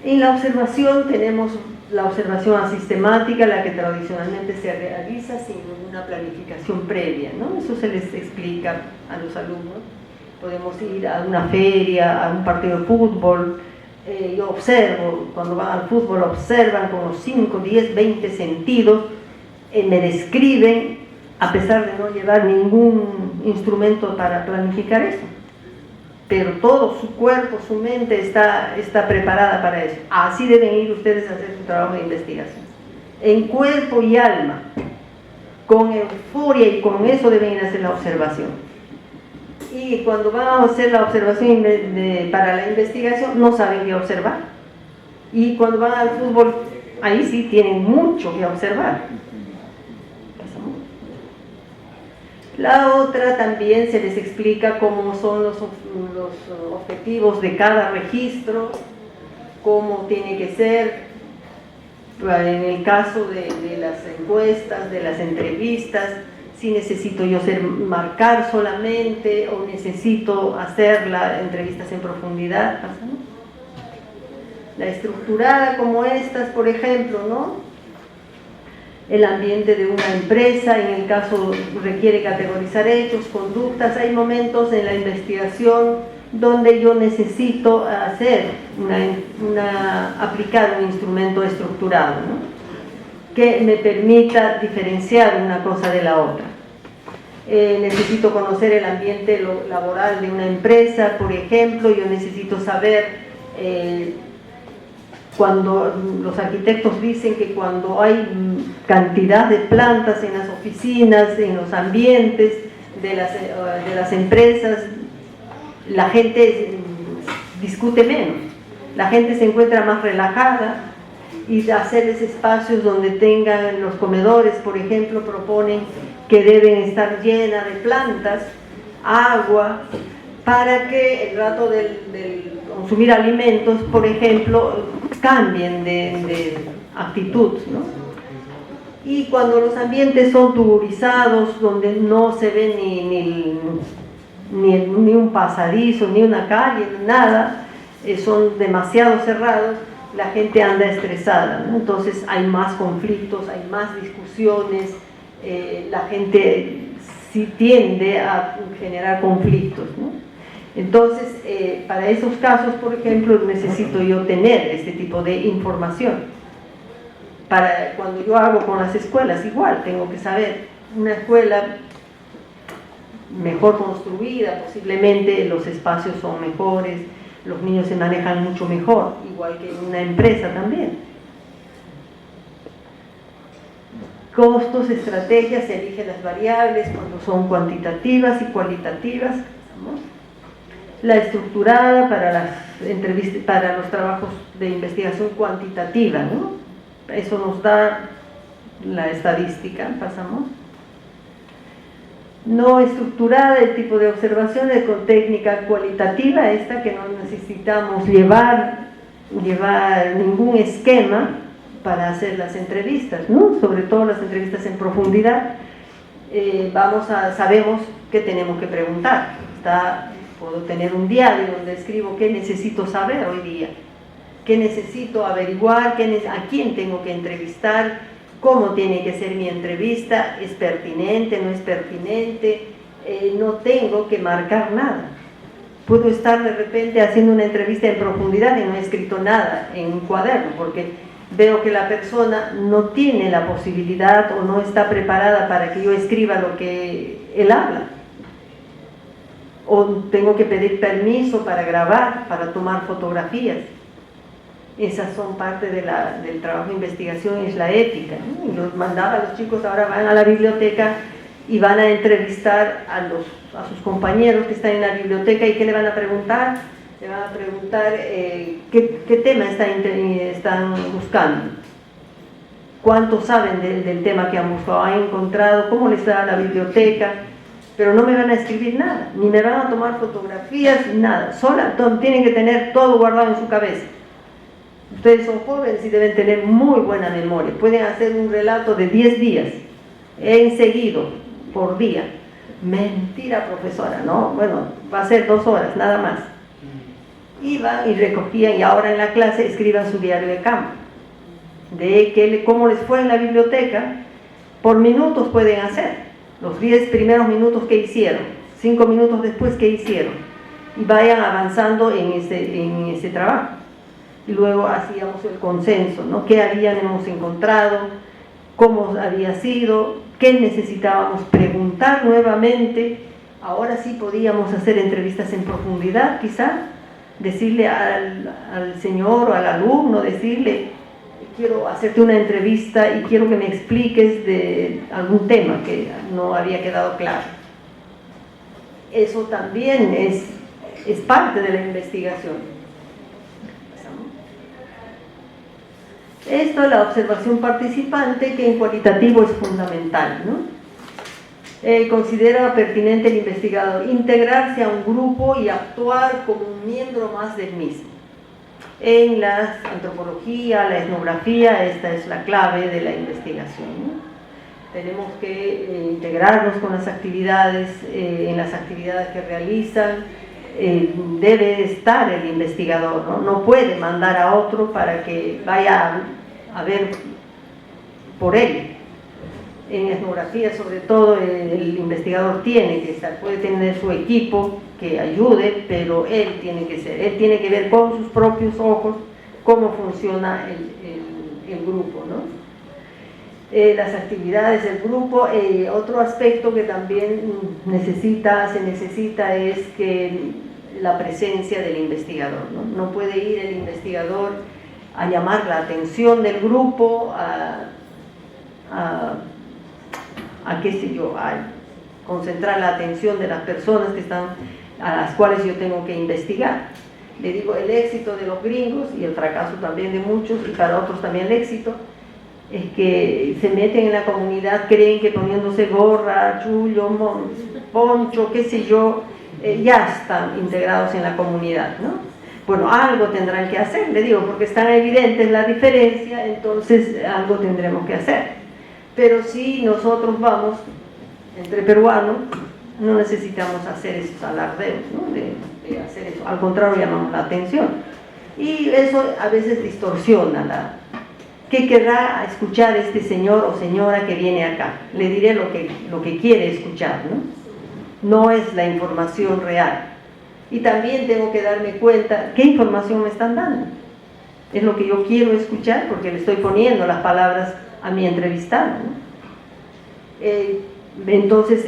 En la observación tenemos la observación asistemática, la que tradicionalmente se realiza sin ninguna planificación previa, ¿no? Eso se les explica a los alumnos. Podemos ir a una feria, a un partido de fútbol. Yo observo, cuando van al fútbol, observan con los 5, 10, 20 sentidos me describen, a pesar de no llevar ningún instrumento para planificar eso. Pero todo su cuerpo, su mente está preparada para eso. Así deben ir ustedes a hacer su trabajo de investigación. En cuerpo y alma, con euforia, y con eso deben ir a hacer la observación. Y cuando van a hacer la observación para la investigación, no saben qué observar. Y cuando van al fútbol, ahí sí tienen mucho que observar. La otra también se les explica cómo son los objetivos de cada registro, cómo tiene que ser. En el caso de las encuestas, de las entrevistas, si necesito yo marcar solamente o necesito hacer las entrevistas en profundidad. La estructurada como estas, por ejemplo, ¿no? El ambiente de una empresa, en el caso requiere categorizar hechos, conductas. Hay momentos en la investigación donde yo necesito aplicar un instrumento estructurado, ¿no? Que me permita diferenciar una cosa de la otra. Necesito conocer el ambiente laboral de una empresa, por ejemplo. Yo necesito saber cuando los arquitectos dicen que cuando hay cantidad de plantas en las oficinas, en los ambientes de las empresas, la gente discute menos, la gente se encuentra más relajada, y hacerles espacios donde tengan los comedores, por ejemplo, proponen que deben estar llenas de plantas, agua, para que el rato del consumir alimentos, por ejemplo, cambien de actitud, ¿no? Y cuando los ambientes son tuburizados, donde no se ve ni un pasadizo, ni una calle, nada, son demasiado cerrados, la gente anda estresada, ¿no? Entonces hay más conflictos, hay más discusiones, la gente sí tiende a generar conflictos, ¿no? Entonces, para esos casos, por ejemplo, necesito yo tener este tipo de información. Cuando yo hago con las escuelas, igual, tengo que saber, una escuela mejor construida, posiblemente los espacios son mejores, los niños se manejan mucho mejor, igual que en una empresa también. Costos, estrategias, se eligen las variables cuando son cuantitativas y cualitativas. La estructurada para las entrevistas, para los trabajos de investigación cuantitativa, ¿no? Eso nos da la estadística, pasamos. No estructurada, el tipo de observaciones con técnica cualitativa, esta que no necesitamos llevar ningún esquema para hacer las entrevistas, ¿no? Sobre todo las entrevistas en profundidad. Sabemos qué tenemos que preguntar. Puedo tener un diario donde escribo qué necesito saber hoy día, qué necesito averiguar, a quién tengo que entrevistar, cómo tiene que ser mi entrevista, es pertinente, no es pertinente, no tengo que marcar nada. Puedo estar de repente haciendo una entrevista en profundidad y no he escrito nada en un cuaderno, porque veo que la persona no tiene la posibilidad o no está preparada para que yo escriba lo que él habla. O tengo que pedir permiso para grabar, para tomar fotografías. Esas son parte del trabajo de investigación, es la ética, ¿no? Y los mandaba a los chicos, ahora van a la biblioteca y van a entrevistar a sus compañeros que están en la biblioteca. ¿Y qué le van a preguntar? Le van a preguntar qué tema están buscando, cuánto saben del tema que han buscado, han encontrado, cómo les da la biblioteca. Pero no me van a escribir nada, ni me van a tomar fotografías, nada. Tienen que tener todo guardado en su cabeza. Ustedes son jóvenes y deben tener muy buena memoria. Pueden hacer un relato de 10 días, seguido, por día. Mentira, profesora, ¿no? Bueno, va a ser 2 horas, nada más. Iban y recogían, y ahora en la clase escriban su diario de campo. Cómo les fue en la biblioteca, por minutos pueden hacer. Los 10 primeros minutos que hicieron, 5 minutos después que hicieron, y vayan avanzando en ese trabajo. Y luego hacíamos el consenso, ¿no? ¿Qué hemos encontrado? cómo había sido, qué necesitábamos preguntar nuevamente. Ahora sí podíamos hacer entrevistas en profundidad, quizá, decirle al señor o al alumno, decirle, quiero hacerte una entrevista y quiero que me expliques de algún tema que no había quedado claro. Eso también es parte de la investigación. Esto es la observación participante, que en cualitativo es fundamental, ¿no? Considera pertinente el investigador integrarse a un grupo y actuar como un miembro más del mismo. En la antropología, la etnografía, esta es la clave de la investigación, ¿no? Tenemos que integrarnos con las actividades, en las actividades que realizan, debe estar el investigador, ¿no? No puede mandar a otro para que vaya a ver por él. En etnografía, sobre todo, el investigador tiene que estar, puede tener su equipo que ayude, pero él tiene que ver con sus propios ojos cómo funciona el grupo, ¿no? Las actividades del grupo. Otro aspecto que también se necesita es que la presencia del investigador, ¿no? No puede ir el investigador a llamar la atención del grupo, qué sé yo, a concentrar la atención de las personas a las cuales yo tengo que investigar. Le digo, el éxito de los gringos y el fracaso también de muchos, y para otros también el éxito, es que se meten en la comunidad, creen que poniéndose gorra, chullo, poncho, qué sé yo, ya están integrados en la comunidad, ¿no? Bueno, algo tendrán que hacer, le digo, porque es tan evidente la diferencia, entonces algo tendremos que hacer. Pero si nosotros vamos, entre peruanos, no necesitamos hacer esos alardeos, ¿no? de hacer eso, al contrario, llamamos la atención. Y eso a veces distorsiona ¿qué querrá escuchar este señor o señora que viene acá? Le diré lo que quiere escuchar, ¿no? No es la información real. Y también tengo que darme cuenta qué información me están dando. Es lo que yo quiero escuchar, porque le estoy poniendo las palabras a mi entrevistado, ¿no? Entonces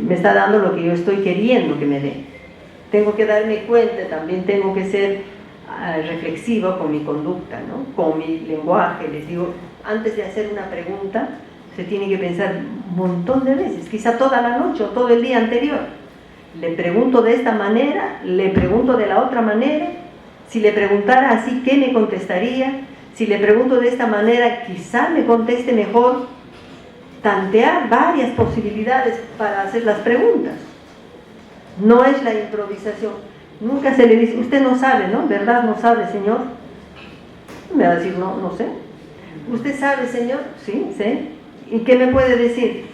me está dando lo que yo estoy queriendo que me dé. Tengo que darme cuenta, también tengo que ser reflexiva con mi conducta, ¿no? Con mi lenguaje. Les digo, antes de hacer una pregunta se tiene que pensar un montón de veces, quizá toda la noche o todo el día anterior. Le pregunto de esta manera, le pregunto de la otra manera. Si le preguntara así, ¿qué me contestaría? Si le pregunto de esta manera, quizá me conteste mejor. Tantear varias posibilidades para hacer las preguntas. No es la improvisación. Nunca se le dice, usted no sabe, ¿no? ¿Verdad? No sabe, señor. Me va a decir, no sé. ¿Usted sabe, señor? Sí, sé. ¿Y qué me puede decir?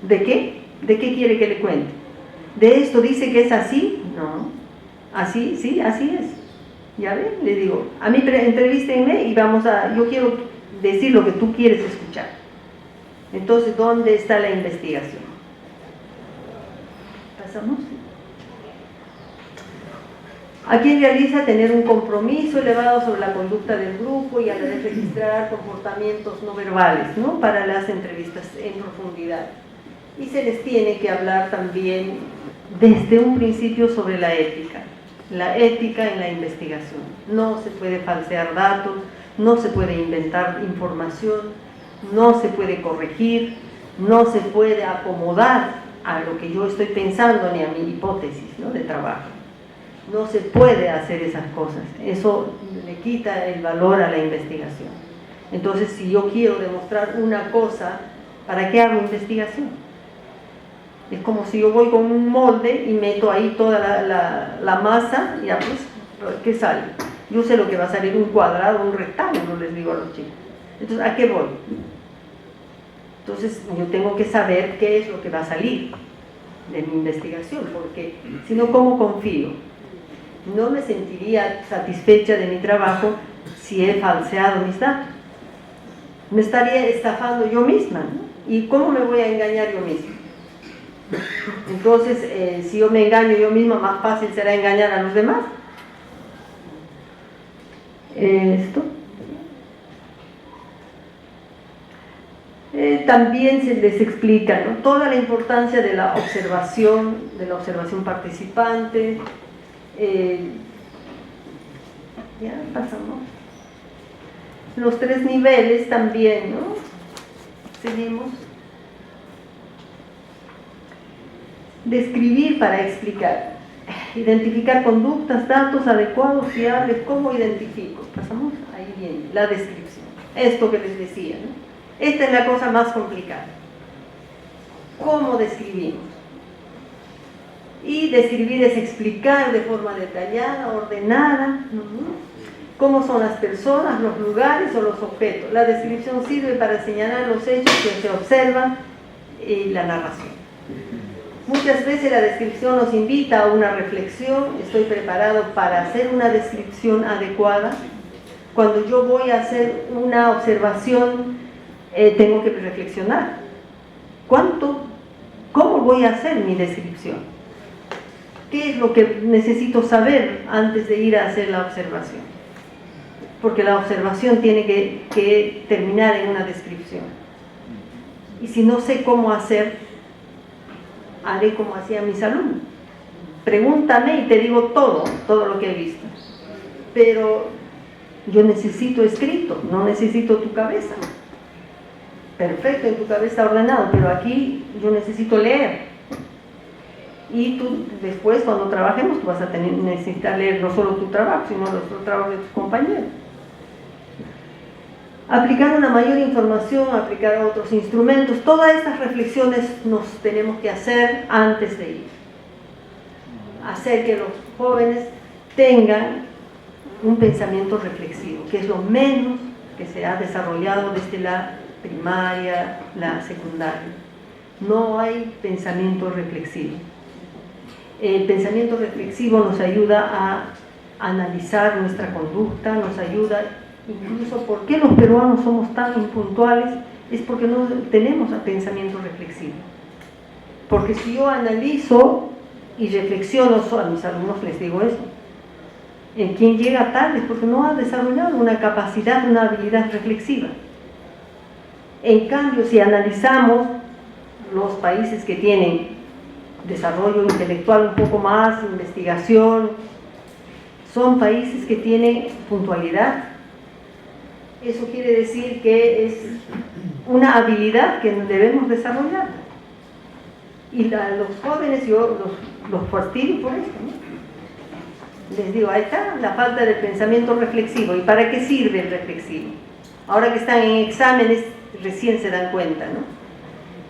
¿De qué? ¿De qué quiere que le cuente? ¿De esto dice que es así? No. ¿Así? Sí, así es. ¿Ya ve? Le digo, a mí entrevístenme y yo quiero decir lo que tú quieres escuchar. Entonces, ¿dónde está la investigación? ¿Pasamos? ¿A quién realiza tener un compromiso elevado sobre la conducta del grupo y a la vez registrar comportamientos no verbales, ¿no? Para las entrevistas en profundidad? Y se les tiene que hablar también desde un principio sobre la ética en la investigación. No se puede falsear datos, no se puede inventar información, no se puede corregir, no se puede acomodar a lo que yo estoy pensando ni a mi hipótesis, ¿no? De trabajo. No se puede hacer esas cosas, eso le quita el valor a la investigación. Entonces, si yo quiero demostrar una cosa, ¿para qué hago investigación? Es como si yo voy con un molde y meto ahí toda la masa, y ya pues, ¿qué sale? Yo sé lo que va a salir, un cuadrado, un rectángulo, les digo a los chicos. Entonces, ¿a qué voy? Entonces, yo tengo que saber qué es lo que va a salir de mi investigación, porque si no, ¿cómo confío? No me sentiría satisfecha de mi trabajo si he falseado mis datos. Me estaría estafando yo misma, ¿no? ¿Y cómo me voy a engañar yo misma? Entonces, si yo me engaño yo misma, más fácil será engañar a los demás. también se les explica, ¿no?, toda la importancia de la observación participante. Ya pasamos. Los 3 niveles también, ¿no? Seguimos. Describir para explicar. Identificar conductas, datos adecuados, fiables. ¿Cómo identifico? Pasamos ahí bien, la descripción. Esto que les decía, ¿no? Esta es la cosa más complicada. ¿Cómo describimos? Y describir es explicar de forma detallada, ordenada, cómo son las personas, los lugares o los objetos. La descripción sirve para señalar los hechos que se observan y la narración. Muchas veces la descripción nos invita a una reflexión. Estoy preparado para hacer una descripción adecuada. Cuando yo voy a hacer una observación, tengo que reflexionar. ¿Cómo voy a hacer mi descripción? ¿Qué es lo que necesito saber antes de ir a hacer la observación? Porque la observación tiene que terminar en una descripción. Y si no sé cómo hacer, haré como hacían mis alumnos. Pregúntame y te digo todo lo que he visto. Pero yo necesito escrito, no necesito tu cabeza. Perfecto, en tu cabeza ordenado, pero aquí yo necesito leer. Y tú después, cuando trabajemos, tú vas a necesitar leer no solo tu trabajo, sino los trabajos de tus compañeros. Aplicar una mayor información, aplicar otros instrumentos, todas estas reflexiones nos tenemos que hacer antes de ir. Hacer que los jóvenes tengan un pensamiento reflexivo, que es lo menos que se ha desarrollado desde la primaria, la secundaria. No hay pensamiento reflexivo. El pensamiento reflexivo nos ayuda a analizar nuestra conducta, nos ayuda incluso por qué los peruanos somos tan impuntuales, es porque no tenemos pensamiento reflexivo. Porque si yo analizo y reflexiono, a mis alumnos les digo eso, quien llega tarde es porque no ha desarrollado una capacidad, una habilidad reflexiva. En cambio, si analizamos los países que tienen desarrollo intelectual un poco más, investigación, son países que tienen puntualidad. Eso quiere decir que es una habilidad que debemos desarrollar. Y los jóvenes, yo los fastidio por eso, ¿no? Les digo, ahí está la falta de pensamiento reflexivo. ¿Y para qué sirve el reflexivo? Ahora que están en exámenes, recién se dan cuenta, ¿no?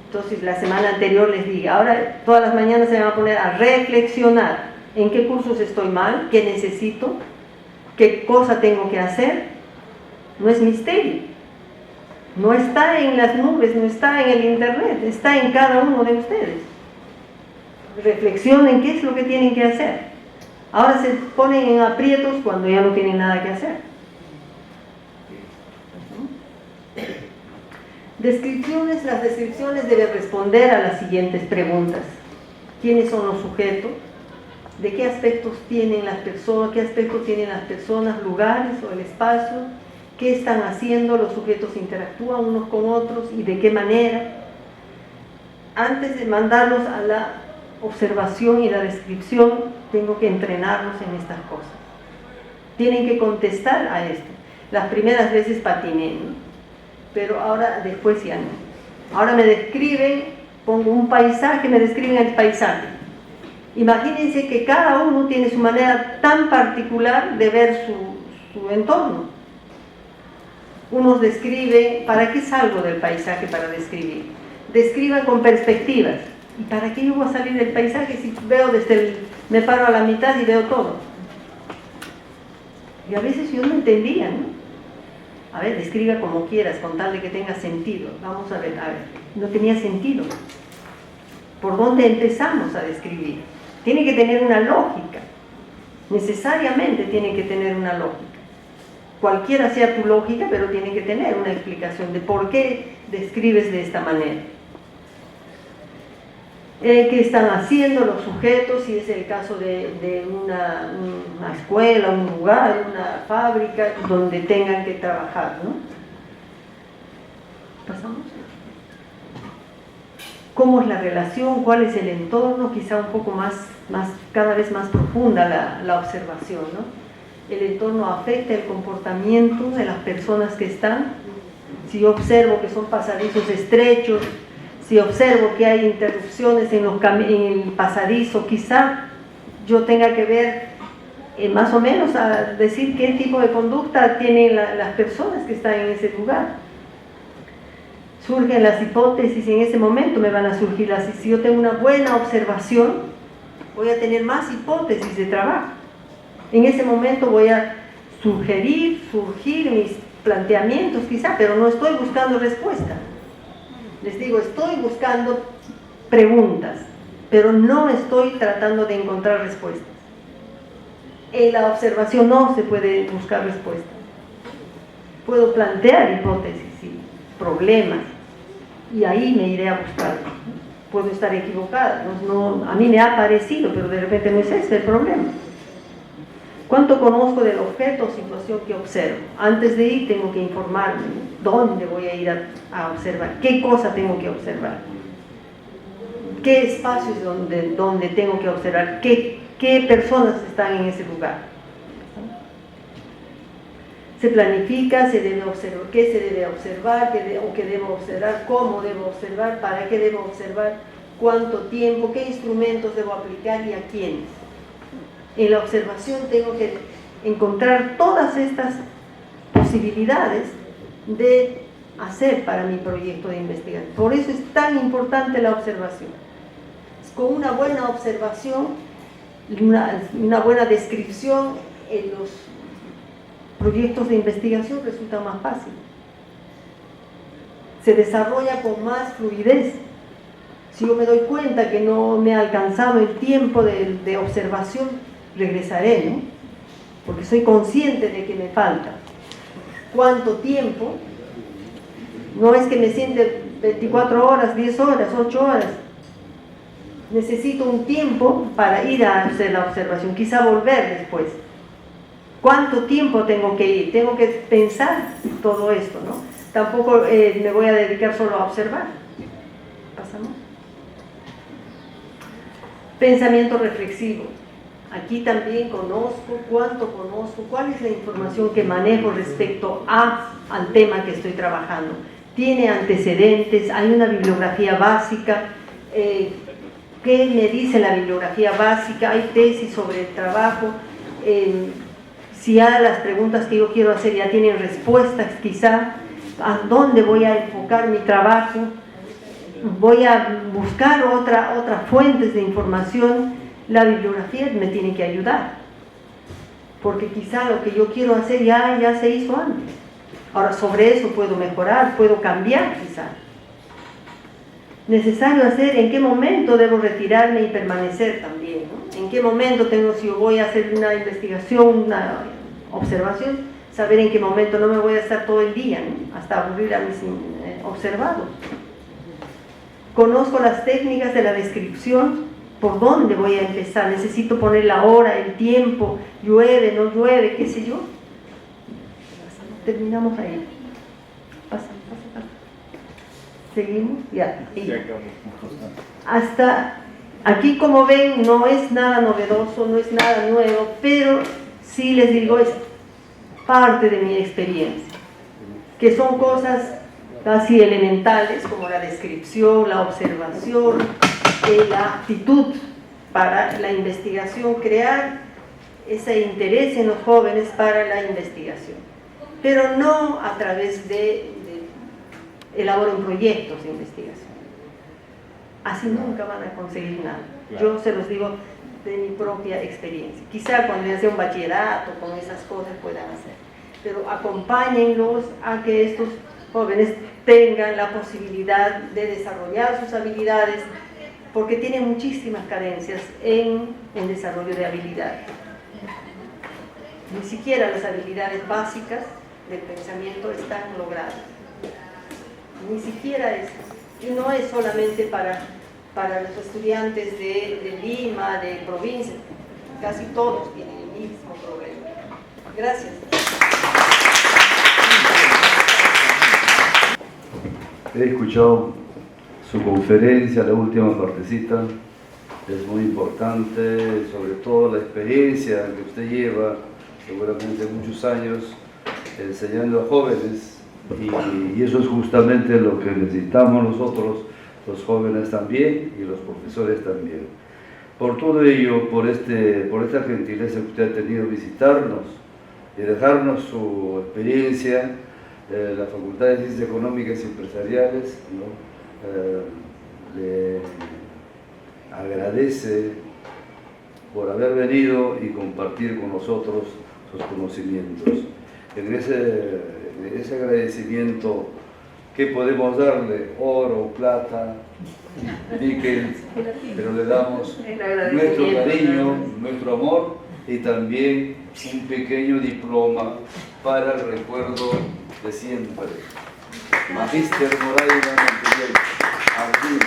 Entonces, la semana anterior les dije, ahora todas las mañanas se van a poner a reflexionar. ¿En qué cursos estoy mal? ¿Qué necesito? ¿Qué cosa tengo que hacer? No es misterio. No está en las nubes, no está en el internet, está en cada uno de ustedes. Reflexionen qué es lo que tienen que hacer. Ahora se ponen en aprietos cuando ya no tienen nada que hacer. Descripciones. Las descripciones deben responder a las siguientes preguntas. ¿Quiénes son los sujetos? ¿De qué aspectos tienen las personas? ¿Qué aspectos tienen las personas, lugares o el espacio? ¿Qué están haciendo? Los sujetos interactúan unos con otros y de qué manera. Antes de mandarlos a la observación y la descripción, tengo que entrenarlos en estas cosas. Tienen que contestar a esto. Las primeras veces patiné, ¿no? Pero ahora, después ya no. Ahora me describen, pongo un paisaje, me describen el paisaje. Imagínense que cada uno tiene su manera tan particular de ver su entorno. Unos describen, ¿para qué salgo del paisaje para describir? Describan con perspectivas. ¿Y para qué yo voy a salir del paisaje si veo me paro a la mitad y veo todo? Y a veces yo no entendía, ¿no? A ver, describa como quieras, con tal de que tenga sentido. Vamos a ver, no tenía sentido. ¿Por dónde empezamos a describir? Tiene que tener una lógica. Necesariamente tiene que tener una lógica. Cualquiera sea tu lógica, pero tiene que tener una explicación de por qué describes de esta manera. ¿Qué están haciendo los sujetos? Si es el caso de una escuela, un lugar, una fábrica, donde tengan que trabajar, ¿no? ¿Pasamos? cómo es la relación, cuál es el entorno, quizá un poco cada vez más profunda la observación, ¿no? El entorno afecta el comportamiento de las personas que están. Si yo observo que son pasadizos estrechos, si observo que hay interrupciones en el pasadizo, quizá yo tenga que ver más o menos a decir qué tipo de conducta tienen las personas que están en ese lugar. Surgen las hipótesis, en ese momento me van a surgir si yo tengo una buena observación, voy a tener más hipótesis de trabajo. En ese momento voy a surgir mis planteamientos quizá, pero no estoy buscando respuesta. Les digo, estoy buscando preguntas, pero no estoy tratando de encontrar respuestas. En la observación no se puede buscar respuestas. Puedo plantear hipótesis y problemas, y ahí me iré a buscar. Puedo estar equivocada, a mí me ha parecido, pero de repente no es ese el problema. ¿Cuánto conozco del objeto o situación que observo? Antes de ir tengo que informarme, ¿no? ¿Dónde voy a ir a observar? ¿Qué cosa tengo que observar? ¿Qué espacios donde tengo que observar? ¿Qué personas están en ese lugar? Se planifica, se debe observar, qué se debe observar, qué debo observar, cómo debo observar, para qué debo observar, cuánto tiempo, qué instrumentos debo aplicar y a quiénes. En la observación tengo que encontrar todas estas posibilidades de hacer para mi proyecto de investigación. Por eso es tan importante la observación. Con una buena observación, una buena descripción en los proyectos de investigación resulta más fácil. Se desarrolla con más fluidez. Si yo me doy cuenta que no me ha alcanzado el tiempo de observación, regresaré, ¿no? Porque soy consciente de que me falta. ¿Cuánto tiempo? No es que me siente 24 horas, 10 horas, 8 horas. Necesito un tiempo para ir a hacer la observación, quizá volver después. ¿Cuánto tiempo tengo que ir? Tengo que pensar todo esto, ¿no? Tampoco me voy a dedicar solo a observar. ¿Pasamos? Pensamiento reflexivo. Aquí también conozco, cuál es la información que manejo respecto al tema que estoy trabajando. ¿Tiene antecedentes? ¿Hay una bibliografía básica? ¿Qué me dice la bibliografía básica? ¿Hay tesis sobre el trabajo? Si ya las preguntas que yo quiero hacer ya tienen respuestas, quizá, ¿a dónde voy a enfocar mi trabajo? ¿Voy a buscar otras fuentes de información? La bibliografía me tiene que ayudar, porque quizá lo que yo quiero hacer ya se hizo antes. Ahora, sobre eso puedo mejorar, puedo cambiar quizá. Necesario hacer en qué momento debo retirarme y permanecer también, ¿no? En qué momento si yo voy a hacer una investigación, una observación, saber en qué momento no me voy a estar todo el día, ¿no? Hasta aburrir a mis observados. Conozco las técnicas de la descripción. ¿Por dónde voy a empezar? Necesito poner la hora, el tiempo, llueve, no llueve, qué sé yo. Terminamos ahí. Pasa. Seguimos, ya. Hasta aquí, como ven, no es nada novedoso, no es nada nuevo, pero sí les digo, es parte de mi experiencia, que son cosas casi elementales, como la descripción, la observación, la actitud para la investigación, crear ese interés en los jóvenes para la investigación, pero no a través de elaboren proyectos de investigación. Así nunca van a conseguir nada. Yo se los digo de mi propia experiencia. Quizá cuando ya sea un bachillerato, con esas cosas puedan hacer, pero acompáñenlos a que estos jóvenes tengan la posibilidad de desarrollar sus habilidades, porque tienen muchísimas carencias en el desarrollo de habilidades. Ni siquiera las habilidades básicas del pensamiento están logradas. Ni siquiera eso. Y no es solamente para los estudiantes de Lima, de provincia. Casi todos tienen el mismo problema. Gracias. He escuchado su conferencia, la última partecita. Es muy importante, sobre todo la experiencia que usted lleva, seguramente muchos años, enseñando a jóvenes, y eso es justamente lo que necesitamos nosotros, los jóvenes también y los profesores también. Por todo ello, por esta gentileza que usted ha tenido visitarnos y dejarnos su experiencia, la Facultad de Ciencias Económicas y Empresariales, ¿no? Le agradece por haber venido y compartir con nosotros sus conocimientos. En ese agradecimiento, ¿qué podemos darle? Oro, plata, níquel, pero le damos nuestro cariño, nuestro amor y también un pequeño diploma para el recuerdo de siempre. Magíster Moraima Montiel, Argil,